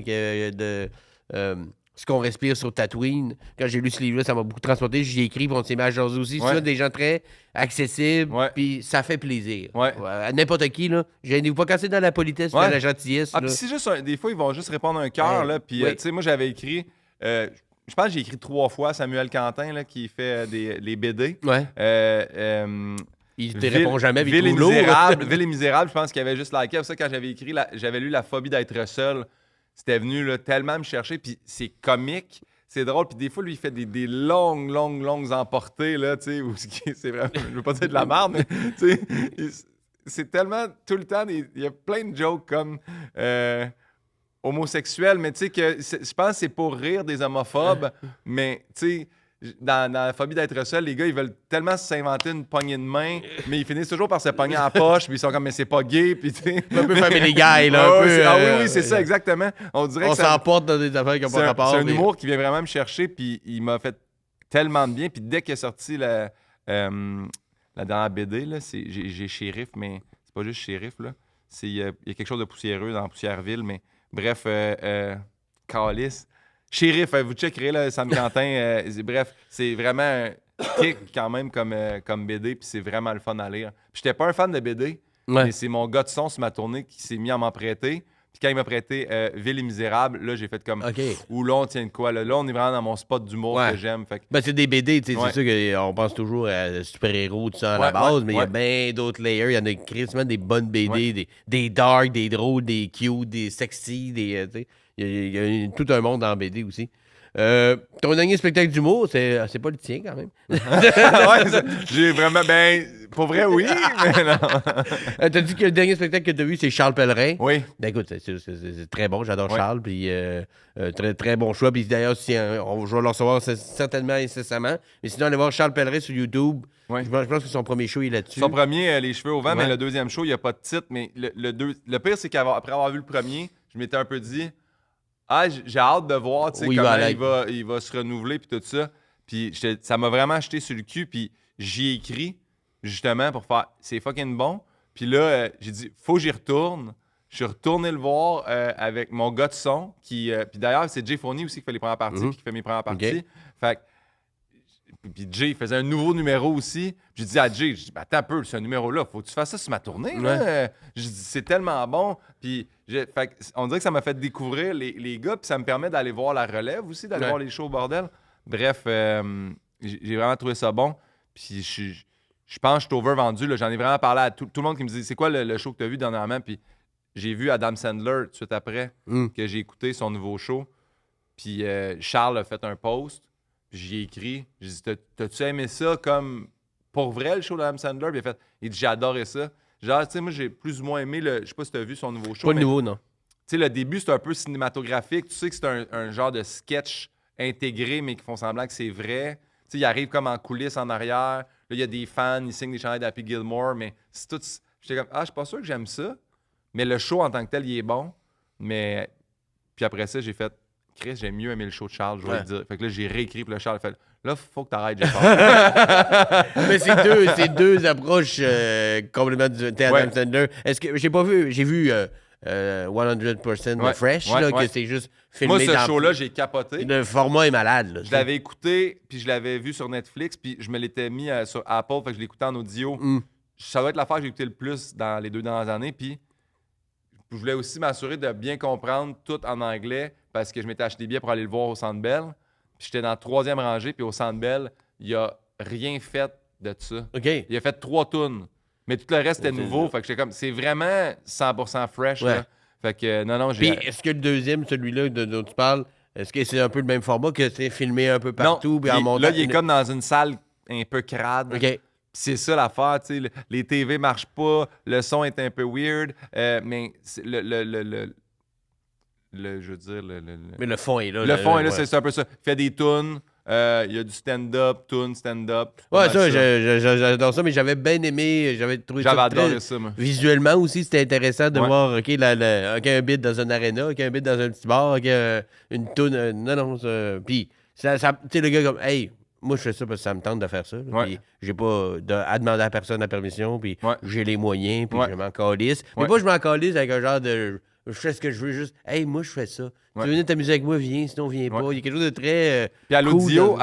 ce qu'on respire sur Tatooine. Quand j'ai lu ce livre-là, ça m'a beaucoup transporté. J'y ai écrit, puis on s'est mis à jaser aussi. C'est des gens très accessibles, puis ça fait plaisir. À n'importe qui, là. Gênez-vous pas quand c'est dans la politesse, dans la gentillesse. Puis c'est juste, des fois, ils vont juste répondre un cœur, là. Puis, tu sais, moi, j'avais écrit... je pense que j'ai écrit 3 fois Samuel Quentin, là, qui fait les BD. Il te répond jamais, Ville et Misérable, je pense qu'il avait juste liké. Ça, quand j'avais écrit, j'avais lu La phobie d'être seul. C'était venu là, tellement me chercher, puis c'est comique, c'est drôle, puis des fois, lui, il fait des longues emportées, là, tu sais, c'est vraiment, je veux pas dire de la merde, mais, tu sais, c'est tellement, tout le temps, il y a plein de jokes comme homosexuels, mais tu sais, je pense que c'est pour rire des homophobes, mais, tu sais, dans la phobie d'être seul, les gars, ils veulent tellement s'inventer une poignée de main, mais ils finissent toujours par se pogner à la poche, puis ils sont comme, mais c'est pas gay, puis tu sais. Un peu Family Guy, là. Oui, c'est ça, exactement. On dirait on que s'emporte dans des affaires qui n'ont pas rapport. C'est un humour qui vient vraiment me chercher, puis il m'a fait tellement de bien. Puis dès qu'il est sorti la dernière BD, là, j'ai Shérif, mais c'est pas juste Shérif, là. Il y a quelque chose de poussiéreux dans Poussièreville, mais bref, Calice. Shérif, vous checkerez, là, Sam Quentin. Bref, c'est vraiment un kick quand même comme BD, puis c'est vraiment le fun à lire. Puis j'étais pas un fan de BD, mais c'est mon gars de son sur ma tournée qui s'est mis à m'en prêter. Puis quand il m'a prêté Ville et Misérable, là, j'ai fait comme où là, on tient de quoi? Là, on est vraiment dans mon spot d'humour que j'aime. Fait que... c'est des BD, tu sais, c'est sûr qu'on pense toujours à super-héros, tout ça à la base, mais il y a bien d'autres layers. Il y en a quasiment des bonnes BD, des dark, des drôles, des cute, des sexy, il y a tout un monde dans BD aussi. Ton dernier spectacle d'humour, c'est pas le tien quand même. J'ai vraiment, pour vrai, oui, mais non. T'as dit que le dernier spectacle que t'as vu, c'est Charles Pellerin. Oui. Ben écoute, c'est très bon, j'adore Charles, puis très, très bon choix. Puis d'ailleurs, je vais le recevoir certainement incessamment. Mais sinon, allez voir Charles Pellerin sur YouTube. Je pense que son premier show, il est là-dessus. Son premier, Les cheveux au vent, mais le deuxième show, il n'y a pas de titre. Mais le pire, c'est qu'après avoir vu le premier, je m'étais un peu dit... j'ai hâte de voir comment il va se renouveler puis tout ça. Puis ça m'a vraiment jeté sur le cul. Puis j'y ai écrit justement pour faire c'est fucking bon. Puis là, j'ai dit faut que j'y retourne. Je suis retourné le voir avec mon gars de son, puis d'ailleurs, c'est Jay Fournier aussi qui fait les premières parties, puis qui fait mes premières parties. Fait que, puis Jay faisait un nouveau numéro aussi. J'ai dit à Jay, attends un peu, ce numéro-là, faut que tu fasses ça sur ma tournée. Là. J'ai dit, c'est tellement bon. Puis fait, on dirait que ça m'a fait découvrir les gars, puis ça me permet d'aller voir la relève aussi, d'aller voir les shows au bordel. Bref, j'ai vraiment trouvé ça bon. Puis je pense que je suis overvendu. J'en ai vraiment parlé à tout le monde qui me dit, c'est quoi le show que tu as vu dernièrement? Puis j'ai vu Adam Sandler tout de suite après, que j'ai écouté son nouveau show. Puis Charles a fait un post. Puis j'y ai écrit. J'ai dit, t'as-tu aimé ça comme pour vrai, le show d'Adam Sandler? Puis il dit, j'ai adoré ça. Genre, tu sais, moi, j'ai plus ou moins aimé je sais pas si t'as vu son nouveau show. Pas le nouveau, non. Tu sais, le début, c'est un peu cinématographique. Tu sais que c'est un genre de sketch intégré, mais qui font semblant que c'est vrai. Tu sais, il arrive comme en coulisses en arrière. Là, il y a des fans, ils signent des chandails d'Happy Gilmore, mais c'est tout. J'étais comme, je suis pas sûr que j'aime ça. Mais le show en tant que tel, il est bon. Mais. Puis après ça, j'ai fait. Chris, j'ai mieux aimé le show de Charles, je vais le dire. Fait que là, j'ai réécrit, puis le Charles a fait là, faut que t'arrêtes, j'ai peur. Mais c'est deux approches complètement différentes. Adam Sandler. Est-ce que j'ai pas vu, j'ai vu 100% Fresh, là, que c'est juste filmé. Moi, ce show-là, j'ai capoté. Le format est malade. Là, je l'avais écouté, puis je l'avais vu sur Netflix, puis je me l'étais mis sur Apple, fait que je l'écoutais en audio. Ça doit être l'affaire que j'ai écouté le plus dans les 2 dernières années, puis je voulais aussi m'assurer de bien comprendre tout en anglais parce que je m'étais acheté des billets pour aller le voir au Centre Bell. Puis j'étais dans la 3e rangée, puis au Centre Bell, il a rien fait de ça. Okay. Il a fait 3 tunes. Mais tout le reste était nouveau. Fait que j'étais comme, c'est vraiment 100% fresh. Là. Fait que non, j'ai. Puis est-ce que le deuxième, celui-là dont tu parles, est-ce que c'est un peu le même format que c'est filmé un peu partout? Non, puis en montant... là, il est comme dans une salle un peu crade. OK. C'est ça l'affaire, tu sais. Les TV marchent pas, le son est un peu weird, mais je veux dire, Mais le fond est là. Le fond est là, c'est un peu ça. Il fait des tunes, il y a du stand-up, tunes, stand-up. Ouais, ça, j'adore ça, mais j'avais bien aimé, j'avais trouvé ça adoré ça, moi. Visuellement aussi, c'était intéressant de voir, OK, un beat dans un arena, OK, un beat dans un petit bar, OK, une tune, non, ça... Puis, tu sais, le gars comme, hey... Moi, je fais ça parce que ça me tente de faire ça. Puis j'ai pas à demander à personne la permission. Puis j'ai les moyens. Puis je m'en calisse. Mais pas je m'en calisse avec un genre de... Je fais ce que je veux. Juste, hey, moi, je fais ça. Tu veux venir t'amuser avec moi, viens. Sinon, viens pas. Il y a quelque chose de très... Puis à cool,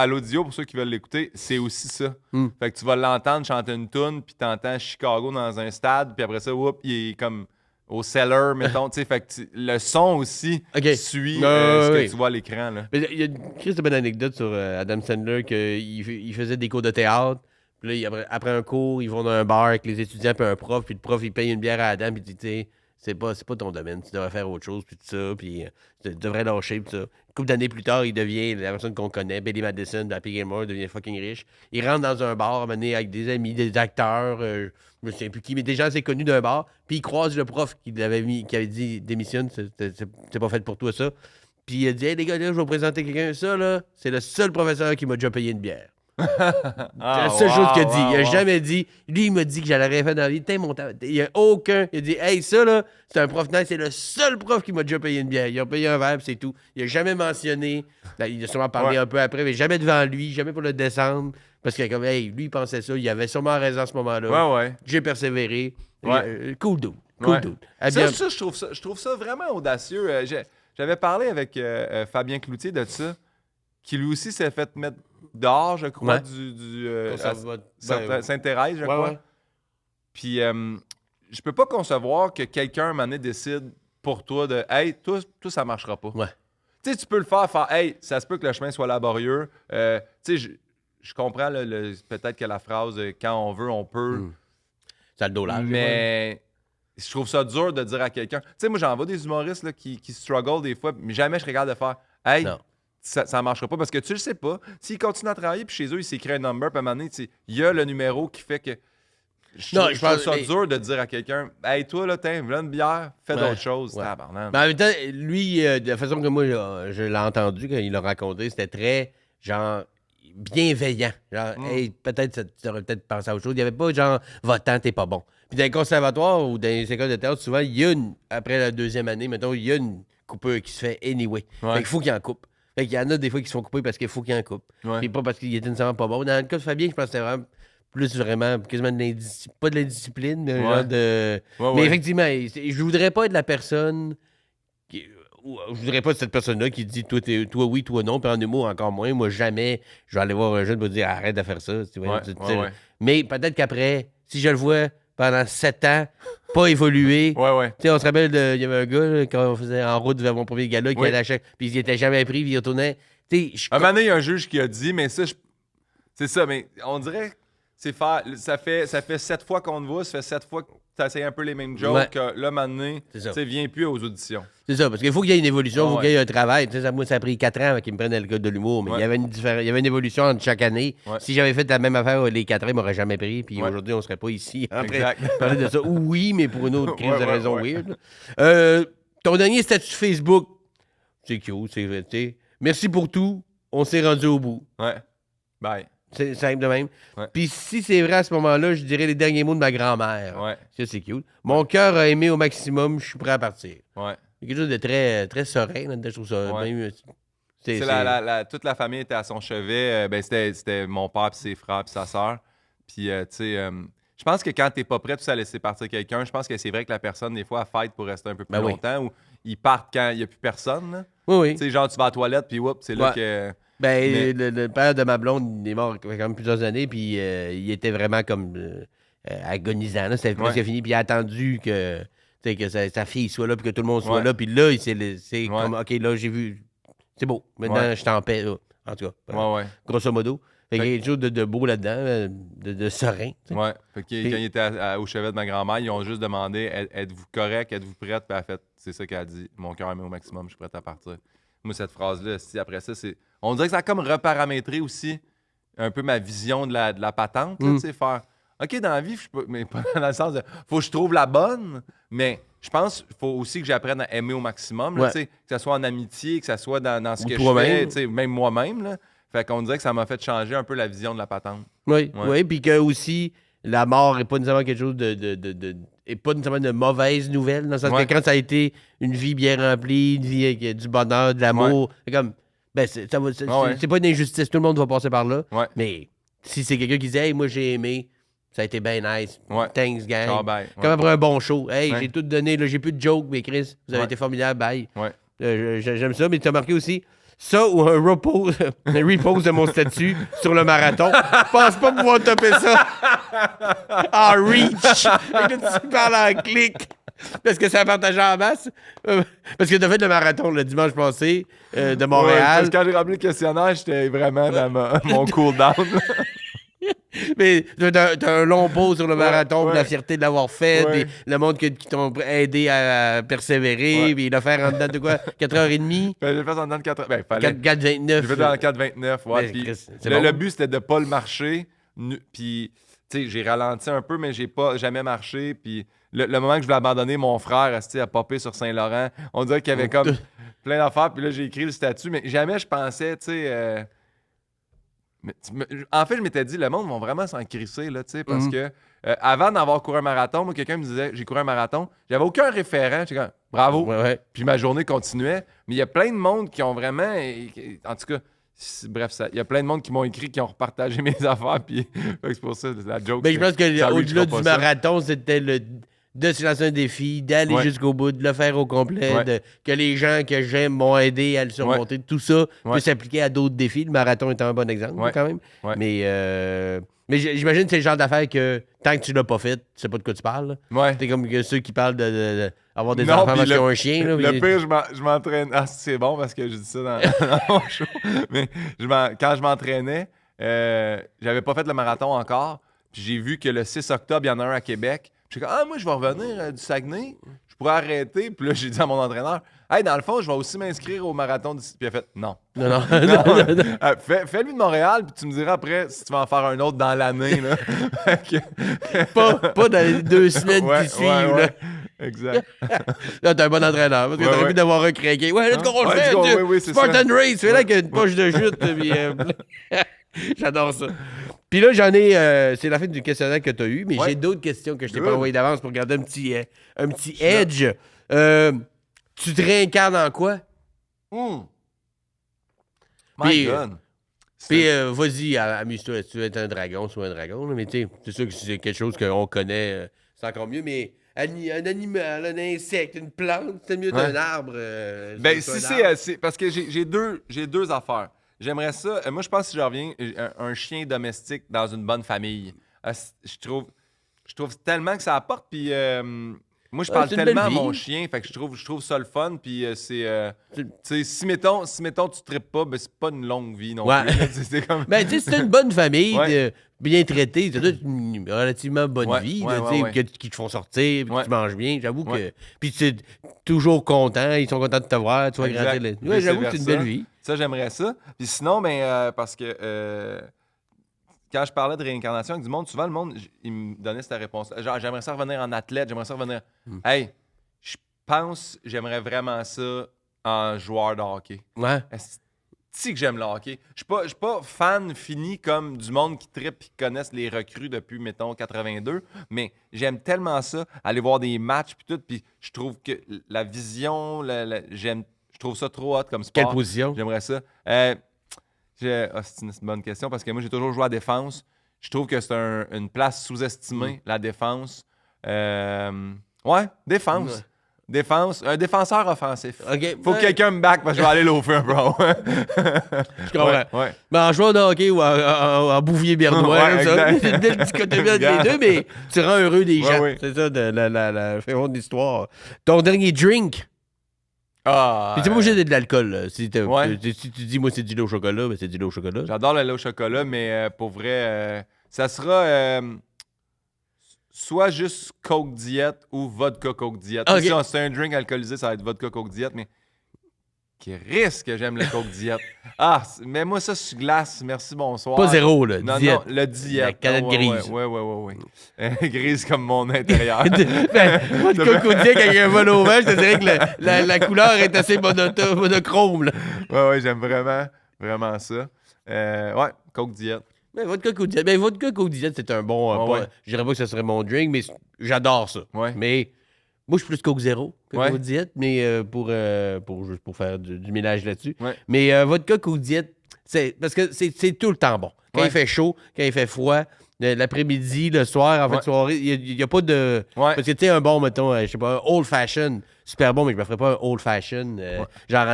l'audio, pour ceux qui veulent l'écouter, c'est aussi ça. Fait que tu vas l'entendre chanter une tune, puis t'entends Chicago dans un stade. Puis après ça, il est comme... au cellar, mettons, tu sais, fait que le son aussi suit ce que tu vois à l'écran, là. Mais il y a une crise de bonne anecdote sur Adam Sandler qu'il faisait des cours de théâtre, puis là, après un cours, ils vont dans un bar avec les étudiants, puis un prof, puis le prof, il paye une bière à Adam, puis il dit, tu sais, c'est pas ton domaine, tu devrais faire autre chose, puis tout ça, puis tu devrais lâcher, puis ça. Une couple d'années plus tard, il devient la personne qu'on connaît, Billy Madison, de Happy Gilmore, devient fucking riche. Il rentre dans un bar, mené avec des amis, des acteurs, je me souviens plus qui, mais des gens assez connus d'un bar, puis il croise le prof qui avait dit démissionne, c'est pas fait pour toi ça. Puis il a dit, hey les gars, là, je vais vous présenter quelqu'un, ça là, c'est le seul professeur qui m'a déjà payé une bière. C'est la seule chose qu'il a dit. Il a jamais dit. Lui, il m'a dit que j'allais rien faire dans la vie. Il n'y a aucun. Il a dit, hey, ça, là, c'est un prof nice. C'est le seul prof qui m'a déjà payé une bière. Il a payé un verre, c'est tout. Il a jamais mentionné. Là, il a sûrement parlé un peu après, mais jamais devant lui, jamais pour le descendre. Parce que, comme, hey, lui, il pensait ça. Il avait sûrement raison à ce moment-là. J'ai persévéré. Cool dude. Cool dude. Ça, je trouve ça vraiment audacieux. J'avais parlé avec Fabien Cloutier de ça, qui lui aussi s'est fait mettre dehors, je crois, du Sainte-Thérèse, je crois. Puis, je peux pas concevoir que quelqu'un, un moment donné, décide pour toi de « Hey, toi, ça marchera pas. » Tu sais, tu peux le faire, Hey, ça se peut que le chemin soit laborieux. » Tu sais, je comprends peut-être que la phrase « Quand on veut, on peut. » Ça le dos large. Mais je trouve ça dur de dire à quelqu'un... Tu sais, moi, j'en vois des humoristes là, qui struggle des fois, mais jamais je regarde de faire « Hey, ça ne marchera pas. » Parce que tu le sais pas. S'ils continuent à travailler, puis chez eux, ils s'écrivent un number, puis à un moment donné, il y a le numéro qui fait que... Je trouve ça dur de dire à quelqu'un « Hey, toi, là, t'as une bière, fais d'autres choses. » Mais en même temps, lui, de la façon que moi, je l'ai entendu quand il l'a raconté, c'était très, genre, bienveillant. Genre, hey, peut-être, tu aurais peut-être pensé à autre chose. Il n'y avait pas, genre, va-t'en, t'es pas bon. Puis dans les conservatoires ou dans les écoles de théâtre, souvent, il y a après la 2e année, mettons, il y a une coupure qui se fait anyway. Fait qu'il faut qu'il en coupe. Fait qu'il y en a des fois qui se font couper parce qu'il faut qu'il en coupe. Puis pas parce qu'il était nécessairement pas bon. Dans le cas de Fabien, je pense que c'était vraiment plus vraiment, quasiment pas de l'indiscipline, mais un Ouais. genre de... Ouais, Mais ouais. effectivement, je voudrais pas être la personne... Je voudrais pas être cette personne-là qui dit toi oui, toi non, puis en humour encore moins. Moi, jamais je vais aller voir un jeune pour dire arrête de faire ça. Tu vois, Ouais. Mais peut-être qu'après, si je le vois pendant 7 ans, pas évoluer. Ouais. Tu sais, on se rappelle, il y avait un gars, là, quand on faisait en route vers mon premier gala, qui Oui. allait à chaque. Puis il était jamais pris, puis il retournait. Tu sais, Un moment donné, il y a un juge qui a dit, mais ça, c'est ça, mais on dirait que ça fait 7 fois qu'on te voit, ça fait 7 fois que tu essayes un peu les mêmes jokes, Ouais. que là, maintenant, C'est ça. tu sais, viens plus aux auditions. C'est ça, parce qu'il faut qu'il y ait une évolution, il faut Ouais. qu'il y ait un travail. Tu sais, moi, ça a pris 4 ans avant qu'ils me prennent le code de l'humour, mais Ouais. il y avait une évolution entre chaque année. Ouais. Si j'avais fait la même affaire les 4 ans, ils m'auraient jamais pris, puis Ouais. aujourd'hui, on serait pas ici en train Exact. de parler de ça. Oui, mais pour une autre crise de Ouais, raison ouais. weird. Ton dernier statut Facebook, c'est cute, c'est vrai, tu sais. Merci pour tout, on s'est rendu au bout. Ouais. Bye. C'est simple de même. Ouais. Puis si c'est vrai à ce moment-là, je dirais les derniers mots de ma grand-mère. Ouais. Ça, c'est cute. Mon cœur a aimé au maximum, je suis prêt à partir. Ouais. Il y a quelque chose de très, très serein là-dedans, je trouve ça. Ouais. Même, C'est toute la famille était à son chevet. Ben, c'était mon père, puis ses frères, puis sa sœur. Puis, tu sais, je pense que quand t'es pas prêt à laisser partir quelqu'un, je pense que c'est vrai que la personne, des fois, elle fight pour rester un peu plus Ben oui. longtemps ou ils partent quand il n'y a plus personne. là. Oui, oui. Tu sais, genre, tu vas à la toilette, puis whoop, c'est là Ouais. que. Ben, Mais- le père de ma blonde, il est mort il y a quand même plusieurs années, puis il était vraiment comme agonisant. Là. C'était presque Ouais. fini, puis il a attendu que, tu sais, que sa fille soit là, puis que tout le monde soit Ouais. là, puis là, c'est Ouais. comme, OK, là, j'ai vu, c'est beau, maintenant, Ouais. je suis en paix, là. En tout cas, Ouais. grosso modo. Fait qu'il y a Fait- quelque chose de beau là-dedans, de serein. tu sais. Ouais. Fait que Puis- quand il était au chevet de ma grand-mère, ils ont juste demandé êtes-vous correct, êtes-vous prête? Puis elle a fait c'est ça qu'elle a dit mon cœur est mis au maximum, je suis prête à partir. Moi, cette phrase-là, si après ça, c'est. On dirait que ça a comme reparamétré aussi un peu ma vision de la patente, là, tu sais, faire. OK, dans la vie, je peux, mais pas dans le sens de. Faut que je trouve la bonne, mais je pense qu'il faut aussi que j'apprenne à aimer au maximum, là, Ouais. tu sais, que ce soit en amitié, que ce soit dans ce Ou que je toi-même. fais, tu sais, même moi-même. Là. Fait qu'on dirait que ça m'a fait changer un peu la vision de la patente. Oui, Ouais. oui, puis que aussi, la mort n'est pas nécessairement quelque chose est pas nécessairement de mauvaise nouvelle, dans le sens Ouais. que quand ça a été une vie bien remplie, une vie avec du bonheur, de l'amour, c'est comme, ben, c'est Ouais. c'est pas une injustice, tout le monde va passer par là, Ouais. mais si c'est quelqu'un qui dit, hey, moi j'ai aimé, ça a été bien nice, Ouais. thanks gang, Ciao, bye. comme après un bon show, hey, Ouais. j'ai tout donné, là, j'ai plus de jokes, mais Chris, vous avez Ouais. été formidable, bye. Ouais. J'aime ça, mais tu as marqué aussi ça ou un repose, un repose de mon statut sur le marathon. Je pense pas pouvoir topper ça en reach. Et que tu parles en clic. Parce que ça a partagé en masse. Parce que tu as fait le marathon le dimanche passé de Ouais, Montréal. parce que quand j'ai rempli le questionnaire, j'étais vraiment dans mon cool-down. Mais t'as un long pause sur le marathon, puis la ouais. fierté de l'avoir fait, Ouais. puis le monde qui t'ont aidé à persévérer, Ouais. puis le faire en dedans de quoi? 4h30? J'ai fait en dedans de 4 Ben, fallait. 4h29. J'ai fait dans le 4,29. Ouais, Ben, puis Chris, c'est le, bon. le but, c'était de pas le marcher. Puis, tu sais, j'ai ralenti un peu, mais j'ai pas jamais marché. Puis, le moment que je voulais abandonner, mon frère a popé sur Saint-Laurent. On dirait qu'il y avait comme plein d'affaires. Puis là, j'ai écrit le statut. Mais jamais je pensais, tu sais. En fait, je m'étais dit, le monde va vraiment s'en crisser, là, tu sais, parce que avant d'avoir couru un marathon, moi, quelqu'un me disait, j'ai couru un marathon, j'avais aucun référent. J'étais comme, bravo. Ouais. Puis ma journée continuait. Mais il y a plein de monde qui ont vraiment. En tout cas, bref, il y a plein de monde qui m'ont écrit, qui ont repartagé mes affaires. Puis fait que c'est pour ça, la joke. Ben, je pense ça qu'au-delà reachera du pas ça. marathon, c'était de se lancer un défi, d'aller Ouais. jusqu'au bout, de le faire au complet, Ouais. que les gens que j'aime m'ont aidé à le surmonter. Tout ça peut Ouais. s'appliquer à d'autres défis. Le marathon est un bon exemple, Ouais. quand même. Ouais. Mais j'imagine que c'est le genre d'affaire que tant que tu l'as pas fait, tu sais pas de quoi tu parles. là. Ouais. T'es comme que ceux qui parlent d'avoir des Non, enfants puis parce qu'ils ont un chien. Là, Le puis- pire, je m'entraîne. Ah, c'est bon parce que je dis ça dans, dans mon show. Mais quand je m'entraînais, j'avais pas fait le marathon encore. Puis j'ai vu que le 6 octobre, il y en a un à Québec. J'ai dit, moi, je vais revenir du Saguenay. Je pourrais arrêter. Puis là, j'ai dit à mon entraîneur, hey, dans le fond, je vais aussi m'inscrire au marathon d'ici. Puis il a fait, non. Non, non. Fais-lui de Montréal, puis tu me diras après si tu vas en faire un autre dans l'année. Là. Fait que- pas dans les 2 semaines Ouais, qui suivent. ouais, là. ouais. Exact. Là, t'es un bon entraîneur. Parce que Ouais, t'aurais ouais. pu d'avoir un craqué. Ouais, let's go, on le Ouais, fait. let's go, tu- oui, oui, c'est Spartan Race, fais là avec une poche de chute. Puis, j'adore ça. Puis là, j'en ai. C'est la fin du questionnaire que t'as eu, mais Ouais. j'ai d'autres questions que je t'ai pas Good. envoyées d'avance pour garder un petit edge. Tu te réincarnes en quoi? My Puis, God. Puis, vas-y, amuse-toi. Si tu veux être un dragon, sois un dragon. Là, mais tu sais, c'est sûr que c'est quelque chose qu'on connaît, c'est encore mieux. Mais un animal, un insecte, une plante, c'est mieux Ouais. d'un arbre. Ben, c'est si un arbre. c'est parce que j'ai deux affaires. J'aimerais ça. Moi, je pense que si je reviens, un chien domestique dans une bonne famille. Je trouve tellement que ça apporte. Puis moi, je parle c'est une tellement belle à mon vie. chien. Fait que je trouve ça le fun. Puis C'est- tu sais, si mettons tu tripes pas, ben c'est pas une longue vie non Ouais. plus. là. C'est comme. Ben, tu sais, si t'as une bonne famille, Ouais. bien traitée, t'as une relativement bonne Ouais, vie, ouais, là, ouais, tu sais, ouais. qui te font sortir, puis Ouais. tu manges bien. J'avoue que. Ouais. Puis tu es toujours content, ils sont contents de te voir, tu vas Exact. grandir. Ouais, j'avoue que c'est une Vice-versa. belle vie. Ça, j'aimerais ça. Puis sinon, ben, parce que quand je parlais de réincarnation avec du monde, souvent le monde, il me donnait cette réponse. Genre, j'aimerais ça revenir en athlète, j'aimerais ça revenir. Hey, je pense, j'aimerais vraiment ça en joueur de hockey. Ouais. Si que j'aime le hockey. Je suis pas fan fini comme du monde qui trippe et qui connaissent les recrues depuis, mettons, 82, mais j'aime tellement ça, aller voir des matchs puis tout, puis je trouve que la vision, je trouve ça trop hot comme sport. Quelle position? J'aimerais ça. C'est une bonne question parce que moi, j'ai toujours joué à défense. Je trouve que c'est une place sous-estimée, la défense. Ouais, défense. Ouais. Défense. Un défenseur offensif. OK. Faut que quelqu'un me back parce que je vais aller l'offrir, bro. Je comprends. Ouais. Ben, en joueur de hockey ou en bouvier bernois, Ouais, ça. exact. C'est une belle dichotomie entre les deux, mais tu rends heureux des gens. Ouais. C'est ça, de la fin de l'histoire. Ton dernier drink. Ah, Puis t'es pas obligé d'être de l'alcool. Là. Si Ouais. tu dis, moi, c'est du lait au chocolat, ben c'est du lait au chocolat. j'adore le lait au chocolat, mais pour vrai, ça sera soit juste Coke Diet ou vodka Coke Diet. Ok. Si c'est un drink alcoolisé, ça va être vodka Coke Diet, mais qui risque que j'aime le Coke Diet. Mets-moi ça sur glace, merci, bonsoir. Pas zéro, là. Non, diète. non, le diète. La canette grise. Ouais. Grise comme mon intérieur. Ben, vodka Kodiak avec un vol au vent, je te dirais que la couleur est assez monochrome. Là. Ouais, j'aime vraiment ça. Ouais, Coke Diet. Ben, vodka Kodiak, c'est un bon. Ouais. Je dirais pas que ce serait mon drink, mais j'adore ça. Ouais. Mais moi, je suis plus Coke Zéro que Ouais. Coke Diet, mais juste pour faire du ménage là-dessus. Ouais. Mais vodka Coke Diet, parce que c'est tout le temps bon. Quand Ouais. il fait chaud, quand il fait froid, l'après-midi, le soir, en fin de soirée, il n'y a pas de. Ouais. Parce que tu sais, un bon, mettons, je sais pas, un old fashion, super bon, mais je me ferais pas un old fashion. Genre,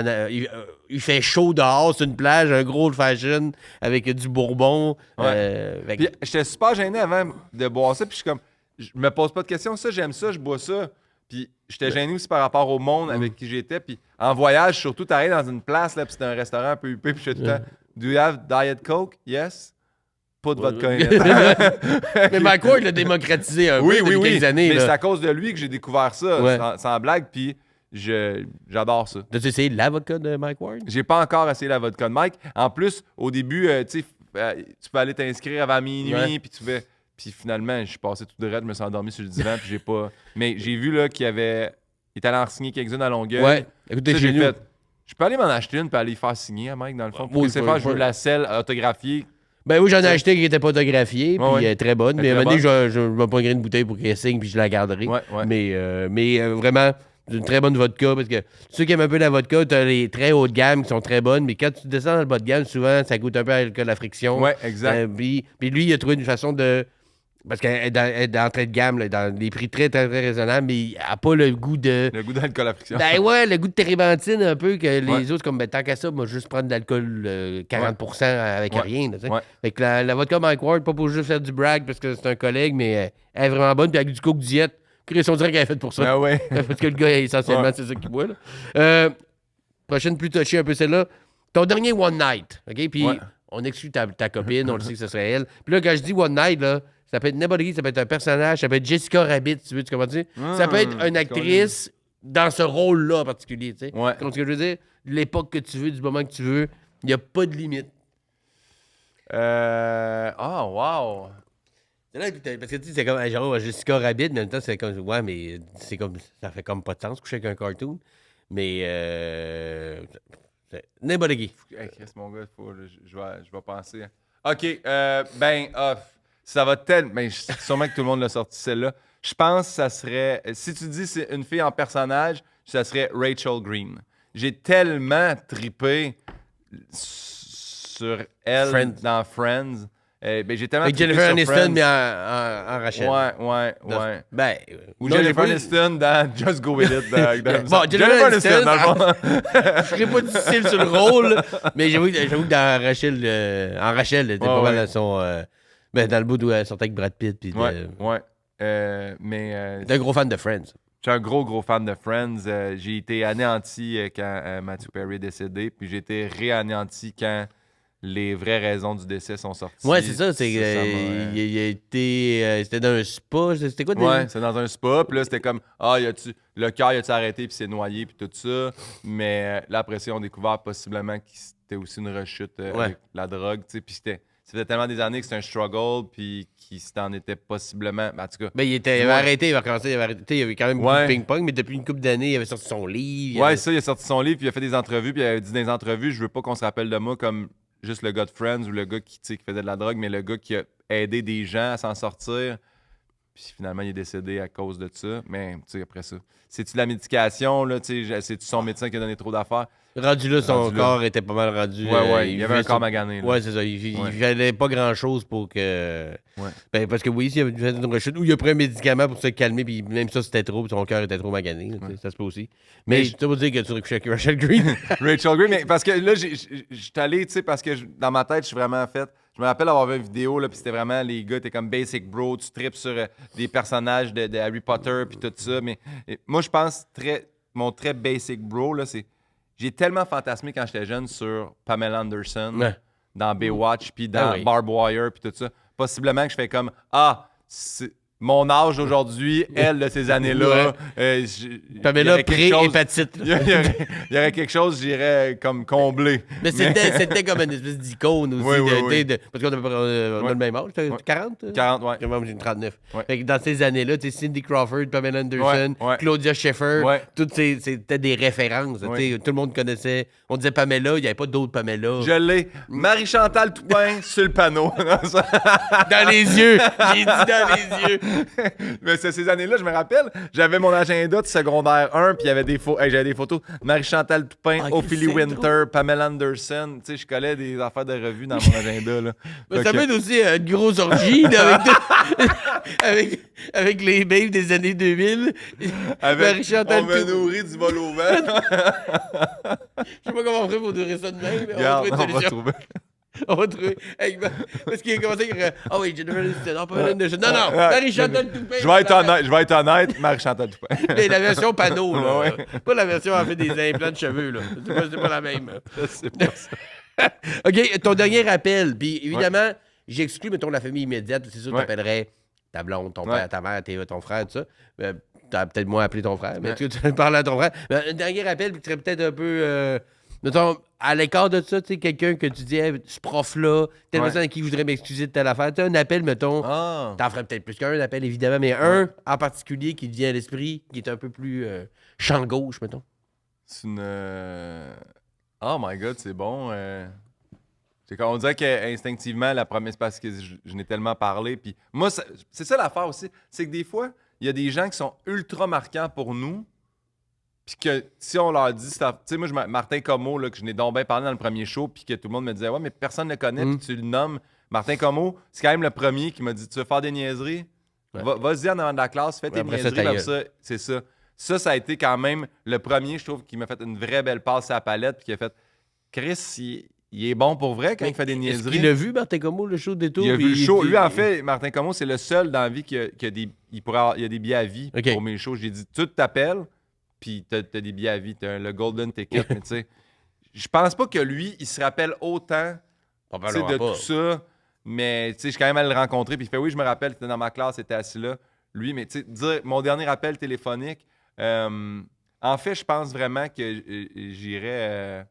il fait chaud dehors sur une plage, un gros old fashion avec du bourbon. Fait que- Puis j'étais super gêné avant de boire ça, puis je suis comme, je me pose pas de questions, ça, j'aime ça, je bois ça. Puis j'étais gêné aussi par rapport au monde avec qui j'étais. Puis en voyage, surtout, t'arrives dans une place, là, puis c'était un restaurant un peu huppé, puis j'étais tout le temps, do you have Diet Coke? Yes. Pas de vodka. mais Mike Ward l'a démocratisé un peu depuis quelques années. Mais là. c'est à cause de lui que j'ai découvert ça, Ouais. sans blague, puis j'adore ça. T'as-tu essayé la vodka de Mike Ward? J'ai pas encore essayé la vodka de Mike. En plus, au début, tu sais, tu peux aller t'inscrire avant minuit, Ouais. puis tu fais. Puis finalement, je suis passé tout de raide, je me suis endormi sur le divan, puis j'ai pas. Mais j'ai vu là qu'il y avait. Il est allé en signer quelques-unes à Longueuil. Ouais. Écoutez, Ça, chez j'ai nous. fait. Je peux aller m'en acheter une, puis aller y faire signer à Mike, dans le fond. Pour Oui, que c'est je faire, peux- je veux la selle autographiée. Ben oui, j'en ai acheté qui n'était pas autographiée, puis Ouais. très bonne. Elle Mais est à un très moment donné, je vais pas une bouteille pour qu'elle signe, puis je la garderai. Ouais. Mais vraiment, c'est une très bonne vodka, parce que ceux qui aiment un peu la vodka, tu as les très haut de gamme qui sont très bonnes, mais quand tu descends dans le bas de gamme, souvent, ça goûte un peu à l'alcool à friction. Ouais, exact. Puis lui, il a trouvé une façon de... Parce qu'elle est d'entrée de gamme, là, dans des prix très, très, très raisonnables, mais elle n'a pas le goût de... Le goût d'alcool à friction. Ben ouais, le goût de térébenthine un peu, que les Ouais. autres, comme ben, tant qu'à ça, moi, juste prendre de l'alcool 40% avec Ouais. rien. Là, tu sais. Ouais. Fait que la vodka Mike Ward, pas pour juste faire du brag parce que c'est un collègue, mais elle est vraiment bonne. Puis avec du Coke Diet, on dirait qu'elle est faite pour ça. Ah ouais. Parce que le gars, essentiellement, Ouais. c'est ça qu'il boit. Là. Prochaine plus touchée un peu celle-là. Ton dernier One Night, OK? Puis Ouais. on exclut ta copine, on le sait que ce serait elle. Puis là, quand je dis One Night, là, ça peut être n'importe qui, ça peut être un personnage, ça peut être Jessica Rabbit, tu veux, tu comprends dire? Ça peut être une actrice dans ce rôle-là en particulier, tu sais. Ouais. Tu comprends ce que je veux dire? L'époque que tu veux, du moment que tu veux, il n'y a pas de limite. Wow. C'est là, parce que tu sais, c'est comme genre Jessica Rabbit, mais en même temps, c'est comme. Ouais, mais c'est comme. Ça fait comme pas de sens coucher avec un cartoon. Mais. N'importe qui. Hey, Chris, mon gars, je vais penser. OK, ça va tellement... Ben, sûrement que tout le monde l'a sorti, celle-là. Je pense que ça serait... Si tu dis c'est une fille en personnage, ça serait Rachel Green. J'ai tellement tripé sur elle Friends. dans Friends. Ben, j'ai tellement Avec trippé Jennifer sur Aniston, Friends. mais en Rachel. Ouais. Ben, Ou non, j'ai Jennifer pas- Aniston dans Just Go With It. Bon, Jennifer Aniston, dans le fond. je serais pas difficile sur le rôle, mais j'avoue que dans Rachel, en Rachel, elle était pas mal dans son... dans le bout où elle sortait avec Brad Pitt. Puis Ouais. t'es un gros fan de Friends. Je suis un gros fan de Friends. J'ai été anéanti quand Matthew Perry est décédé, puis j'ai été réanéanti quand les vraies raisons du décès sont sorties. Ouais, c'est ça. Il a été... c'était dans un spa. C'était quoi? Ouais, c'est dans un spa, puis là, c'était comme, le cœur, a-tu arrêté, puis c'est noyé, puis tout ça. Mais là, après ça, on a découvert possiblement que c'était aussi une rechute avec la drogue, tu sais, puis ça faisait tellement des années que c'était un struggle, puis qu'il s'en était possiblement. En tout cas. Ben, il avait arrêté, il avait recommencé, il y avait quand même beaucoup de ping-pong, mais depuis une couple d'années, il avait sorti son livre. Il a sorti son livre, puis il a fait des entrevues, puis il avait dit dans les entrevues, je veux pas qu'on se rappelle de moi comme juste le gars de Friends ou le gars qui faisait de la drogue, mais le gars qui a aidé des gens à s'en sortir. Puis finalement, il est décédé à cause de ça. Mais, tu sais, après ça, c'est-tu de la médication, là, tu sais, c'est-tu son médecin qui a donné trop d'affaires? Rendu là, son corps était pas mal rendu. Ouais, il y avait un corps magané. Là. Ouais, c'est ça. Il fallait pas grand-chose pour que... Ben, parce que oui, s'il avait fait une rechute, ou il a pris un médicament pour se calmer, puis même ça, c'était trop, puis son cœur était trop magané. Là, ça se peut aussi. Mais je veux dire que tu recouches avec Rachel Green. Rachel Green, mais parce que là, je suis allé, tu sais, parce que dans ma tête, je suis vraiment fait... Je me rappelle avoir vu une vidéo, là, puis c'était vraiment, les gars, t'es comme basic bro, tu tripes sur des personnages de Harry Potter, puis tout ça. Mais moi, je pense, mon très basic bro, là, c'est... J'ai tellement fantasmé quand j'étais jeune sur Pamela Anderson dans Baywatch, puis dans Barbed Wire, puis tout ça. Possiblement que je fais comme c'est mon âge aujourd'hui, elle de ces années-là. Pamela pré-hépatite. Il y aurait quelque chose, j'irais comme combler. Mais c'était comme une espèce d'icône aussi. Parce qu'on a le même âge. 40? 40, ouais. Moi, j'ai une 39. Fait que dans ces années-là, Cindy Crawford, Pamela Anderson, Claudia Schiffer, toutes c'était des références. Tout le monde connaissait. On disait Pamela, il n'y avait pas d'autres Pamela. Je l'ai. Marie-Chantal Toupin sur le panneau. Dans les yeux. J'ai dit dans les yeux. Mais ces années-là, je me rappelle, j'avais mon agenda de secondaire 1, puis il y avait j'avais des photos de Marie-Chantal Toupin, Ophélie Winter, Pamela Anderson. Tu sais, je collais des affaires de revue dans mon agenda. Là. Mais ça peut être aussi une grosse orgie là, avec les babes des années 2000. Marie-Chantal Toupin. On me nourrit du vol au vent. Je sais pas comment on ferait pour nourrir ça de même. On va trouver. On va trouver. Parce qu'il a commencé à dire oui, Jennifer Aniston, Pamela Anderson. Non, Marie-Chantal Toupin. Je vais être honnête, Marie-Chantal Toupin. Mais la version panneau, là. Pas la version en fait des implants de cheveux, là. C'est pas la même. C'est pas ça. OK, ton dernier rappel. Puis évidemment, j'exclus, mettons, la famille immédiate. C'est sûr que tu appellerais ta blonde, ton père, ta mère, ton frère, tout ça. Tu as peut-être moins appelé ton frère, mais tu parles à ton frère. Un dernier rappel, puis tu serais peut-être un peu. Mettons, à l'écart de ça, tu sais, quelqu'un que tu dis, ce prof-là, telle personne à qui je voudrais m'excuser de telle affaire. Tu as un appel, mettons, t'en ferais peut-être plus qu'un appel, évidemment, mais un en particulier qui te vient à l'esprit, qui est un peu plus champ gauche, mettons. C'est une... Oh my God, c'est bon. C'est comme on dirait qu'instinctivement, la première, c'est parce que je n'ai tellement parlé. Puis moi, c'est ça l'affaire aussi. C'est que des fois, il y a des gens qui sont ultra marquants pour nous. Puis que si on leur dit, tu sais, moi, Martin Comeau, là, que je n'ai donc bien parlé dans le premier show, puis que tout le monde me disait, ouais, mais personne ne le connaît, puis tu le nommes. Martin Comeau, c'est quand même le premier qui m'a dit, tu veux faire des niaiseries? Vas-y en avant de la classe, fais tes niaiseries, comme ça. C'est ça. Ça a été quand même le premier, je trouve, qui m'a fait une vraie belle passe à la palette, puis qui a fait, Chris, il est bon pour vrai quand il fait des niaiseries. Il a vu, Martin Comeau, le show des tours? Il a vu le show. Lui, en fait, Martin Comeau, c'est le seul dans la vie qui a des billets à vie pour mes shows. J'ai dit, tu t'appelles, puis t'as des billets à vie, t'as le golden ticket, mais tu sais, je pense pas que lui, il se rappelle autant de tout ça, mais tu sais, je suis quand même allé le rencontrer, puis il fait, oui, je me rappelle, t'étais dans ma classe, t'étais assis là. Lui, mais tu sais, dire mon dernier appel téléphonique, en fait, je pense vraiment que j'irais... tu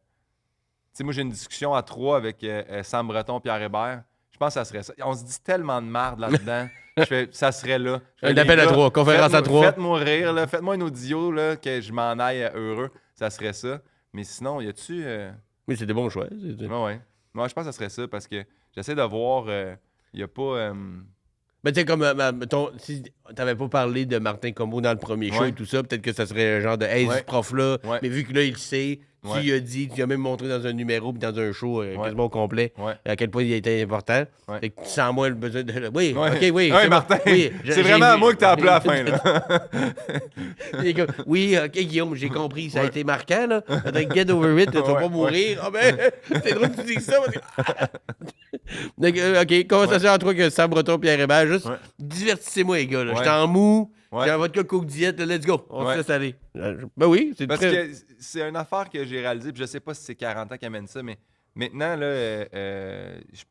sais, moi, j'ai une discussion à 3 avec Sam Breton, Pierre Hébert. Je pense que ça serait ça. On se dit tellement de merde là-dedans. Je fais, ça serait là. Un appel à 3, conférence à 3. Faites-moi rire, là. Faites-moi un audio, là, que je m'en aille heureux. Ça serait ça. Mais sinon, y a-tu... Oui, c'est des bons choix. Ouais. Moi, je pense que ça serait ça parce que j'essaie de voir... Il y a pas... Mais tu sais, comme, mettons, si t'avais pas parlé de Martin Comeau dans le premier show et tout ça, peut-être que ça serait un genre de « Hey, ce prof-là », mais vu que là, il le sait, Ouais. Tu lui as dit, tu lui as même montré dans un numéro puis dans un show quasiment au complet Ouais. à quel point il était important. Ouais. Fait que tu sens moins le besoin de. Oui, Ouais. OK, oui. Ouais, c'est bon. Martin, Oui, c'est vraiment à moi que t'as appelé à la fin, là. Il est comme, oui, OK, Guillaume, j'ai compris. Ça a Ouais. été marquant, là. Get over it, tu vas Ouais, pas mourir. Ah ben, c'est drôle que tu dis ça. Donc, OK, conversation entre toi que Sam Breton et Pierre Hébert. Juste divertissez-moi, les gars. Là. Ouais. J'étais en mou. Ouais. J'ai un vodka Coke Diète. Let's go. On Ouais. se laisse aller. Ben oui, c'est Parce très... que c'est une affaire que j'ai réalisée, puis je sais pas si c'est 40 ans qui amène ça, mais maintenant, là,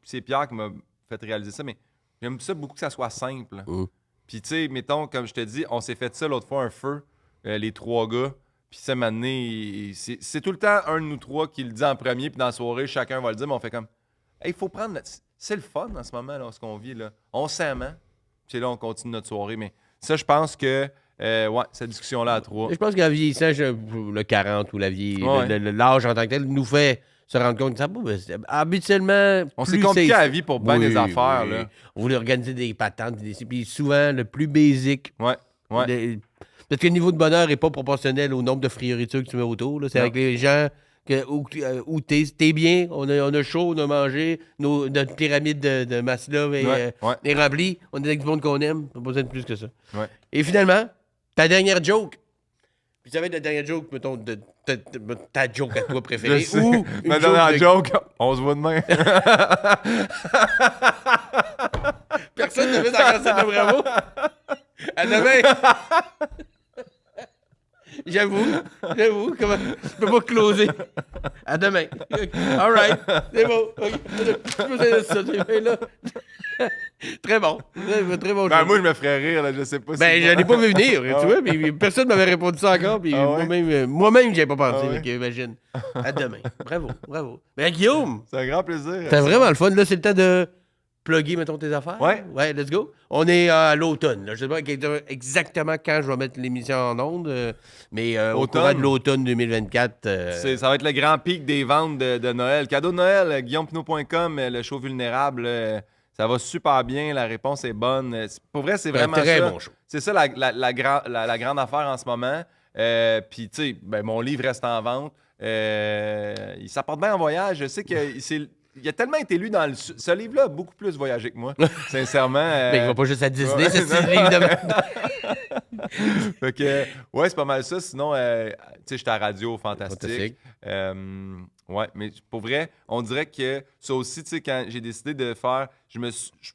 c'est Pierre qui m'a fait réaliser ça, mais j'aime ça beaucoup que ça soit simple. Puis, tu sais, mettons, comme je te dis, on s'est fait ça l'autre fois, un feu, les 3 gars. Puis, ça, maintenant, c'est tout le temps un de nous 3 qui le dit en premier, puis dans la soirée, chacun va le dire, mais on fait comme, hey, il faut prendre. C'est le fun en ce moment, là, ce qu'on vit, là. On s'aime, hein? Puis là, on continue notre soirée, mais ça, je pense que, ouais, cette discussion-là à 3. Je pense qu'en vieillissant, le 40 ou Ouais. l'âge en tant que tel nous fait se rendre compte que ça, habituellement, On plus s'est compliqué safe. la vie pour bien des affaires, oui. là. On voulait organiser des patentes, puis souvent, le plus basic. Ouais, ouais. Parce que le niveau de bonheur n'est pas proportionnel au nombre de frioritures que tu mets autour. Là. C'est Non. avec les gens où t'es bien, on a chaud, on a mangé, notre pyramide de Maslow Ouais. est remplie, on est avec du monde qu'on aime, pas besoin de plus que ça. Ouais. Et finalement, ta dernière joke. Puis ça va être la dernière joke, mettons, ta joke à toi préférée. Je sais. Ou une Ma dernière de- joke, on se voit demain. Personne ne veut dans la scène de bravo. À demain. J'avoue. Comment... Je peux pas closer. À demain. All right. C'est bon. Je peux dire ça. Là. Très bon. Très bon. Ben, jeu. moi, je me ferais rire, là, je sais pas si. Ben, je l'ai pas vu venir, tu vois, mais personne m'avait répondu ça encore, puis Ah ouais? moi-même, j'y avais pas pensé, Ah ouais? fait que, imagine. À demain. Bravo. Ben, Guillaume, C'est un grand plaisir. t'as vraiment le fun. Là, c'est le temps de plugger, mettons, tes affaires. Ouais. Ouais, let's go. On est à l'automne. Là. Je sais pas exactement quand je vais mettre l'émission en onde, mais au Automne. courant de l'automne 2024. Ça va être le grand pic des ventes de Noël. Cadeau de Noël, guillaumepinot.com, le show vulnérable. Ça va super bien, la réponse est bonne. Pour vrai, c'est vraiment un très ça. bon show. C'est ça la grande affaire en ce moment. Puis, tu sais, ben, mon livre reste en vente. Il s'apporte bien en voyage. Je sais il a tellement été lu dans le... Ce livre-là a beaucoup plus voyagé que moi, sincèrement. Mais il va pas juste à Disney, ouais. c'est évidemment. Fait que, ouais, c'est pas mal ça. Sinon, tu sais, j'étais à Radio Fantastique. Ouais, mais pour vrai, on dirait que ça aussi, tu sais, quand j'ai décidé de faire... Je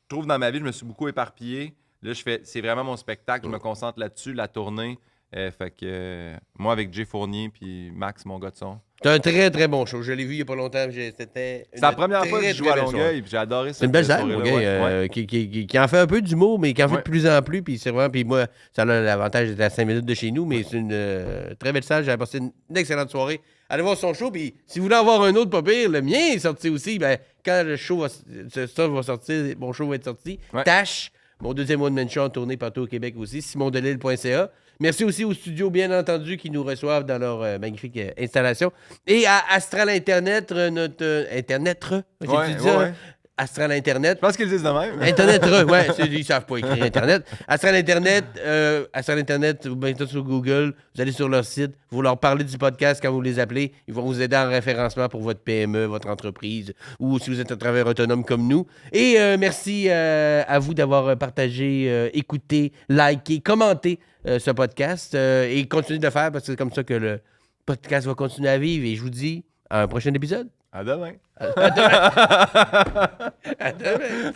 trouve dans ma vie, je me suis beaucoup éparpillé. Là, c'est vraiment mon spectacle. Je me concentre là-dessus, la tournée. Fait que moi, avec Jay Fournier puis Max, mon gars de son. C'est un très, très bon show. Je l'ai vu il y a pas longtemps. C'était C'est la première fois que je joue à Longueuil, puis j'ai adoré ça. C'est une belle cette salle, soirée-là, okay, ouais. qui en fait un peu d'humour, mais qui en fait Ouais. de plus en plus. Puis c'est vraiment, puis moi, ça a l'avantage d'être à 5 minutes de chez nous, mais c'est une très belle salle. J'ai passé une excellente soirée. Allez voir son show, puis si vous voulez en voir un autre pas pire, le mien est sorti aussi. Ben, quand le show va sortir, mon show va être sorti. Ouais. Tash, mon deuxième one-man show en tournée partout au Québec aussi, simondelille.ca. Merci aussi aux studios, bien entendu, qui nous reçoivent dans leur magnifique installation. Et à Astral Internet, notre... Internet, j'ai Ouais, dit ça, ouais. hein? Astral Internet. Je pense qu'ils le disent de même. Internet, ouais, ils savent pas écrire Internet. Astral Internet, vous mettez sur Google, vous allez sur leur site, vous leur parlez du podcast quand vous les appelez, ils vont vous aider en référencement pour votre PME, votre entreprise, ou si vous êtes un travailleur autonome comme nous. Et merci à vous d'avoir partagé, écouté, liké, commenté ce podcast, et continuez de le faire parce que c'est comme ça que le podcast va continuer à vivre. Et je vous dis à un prochain épisode. À demain. À demain.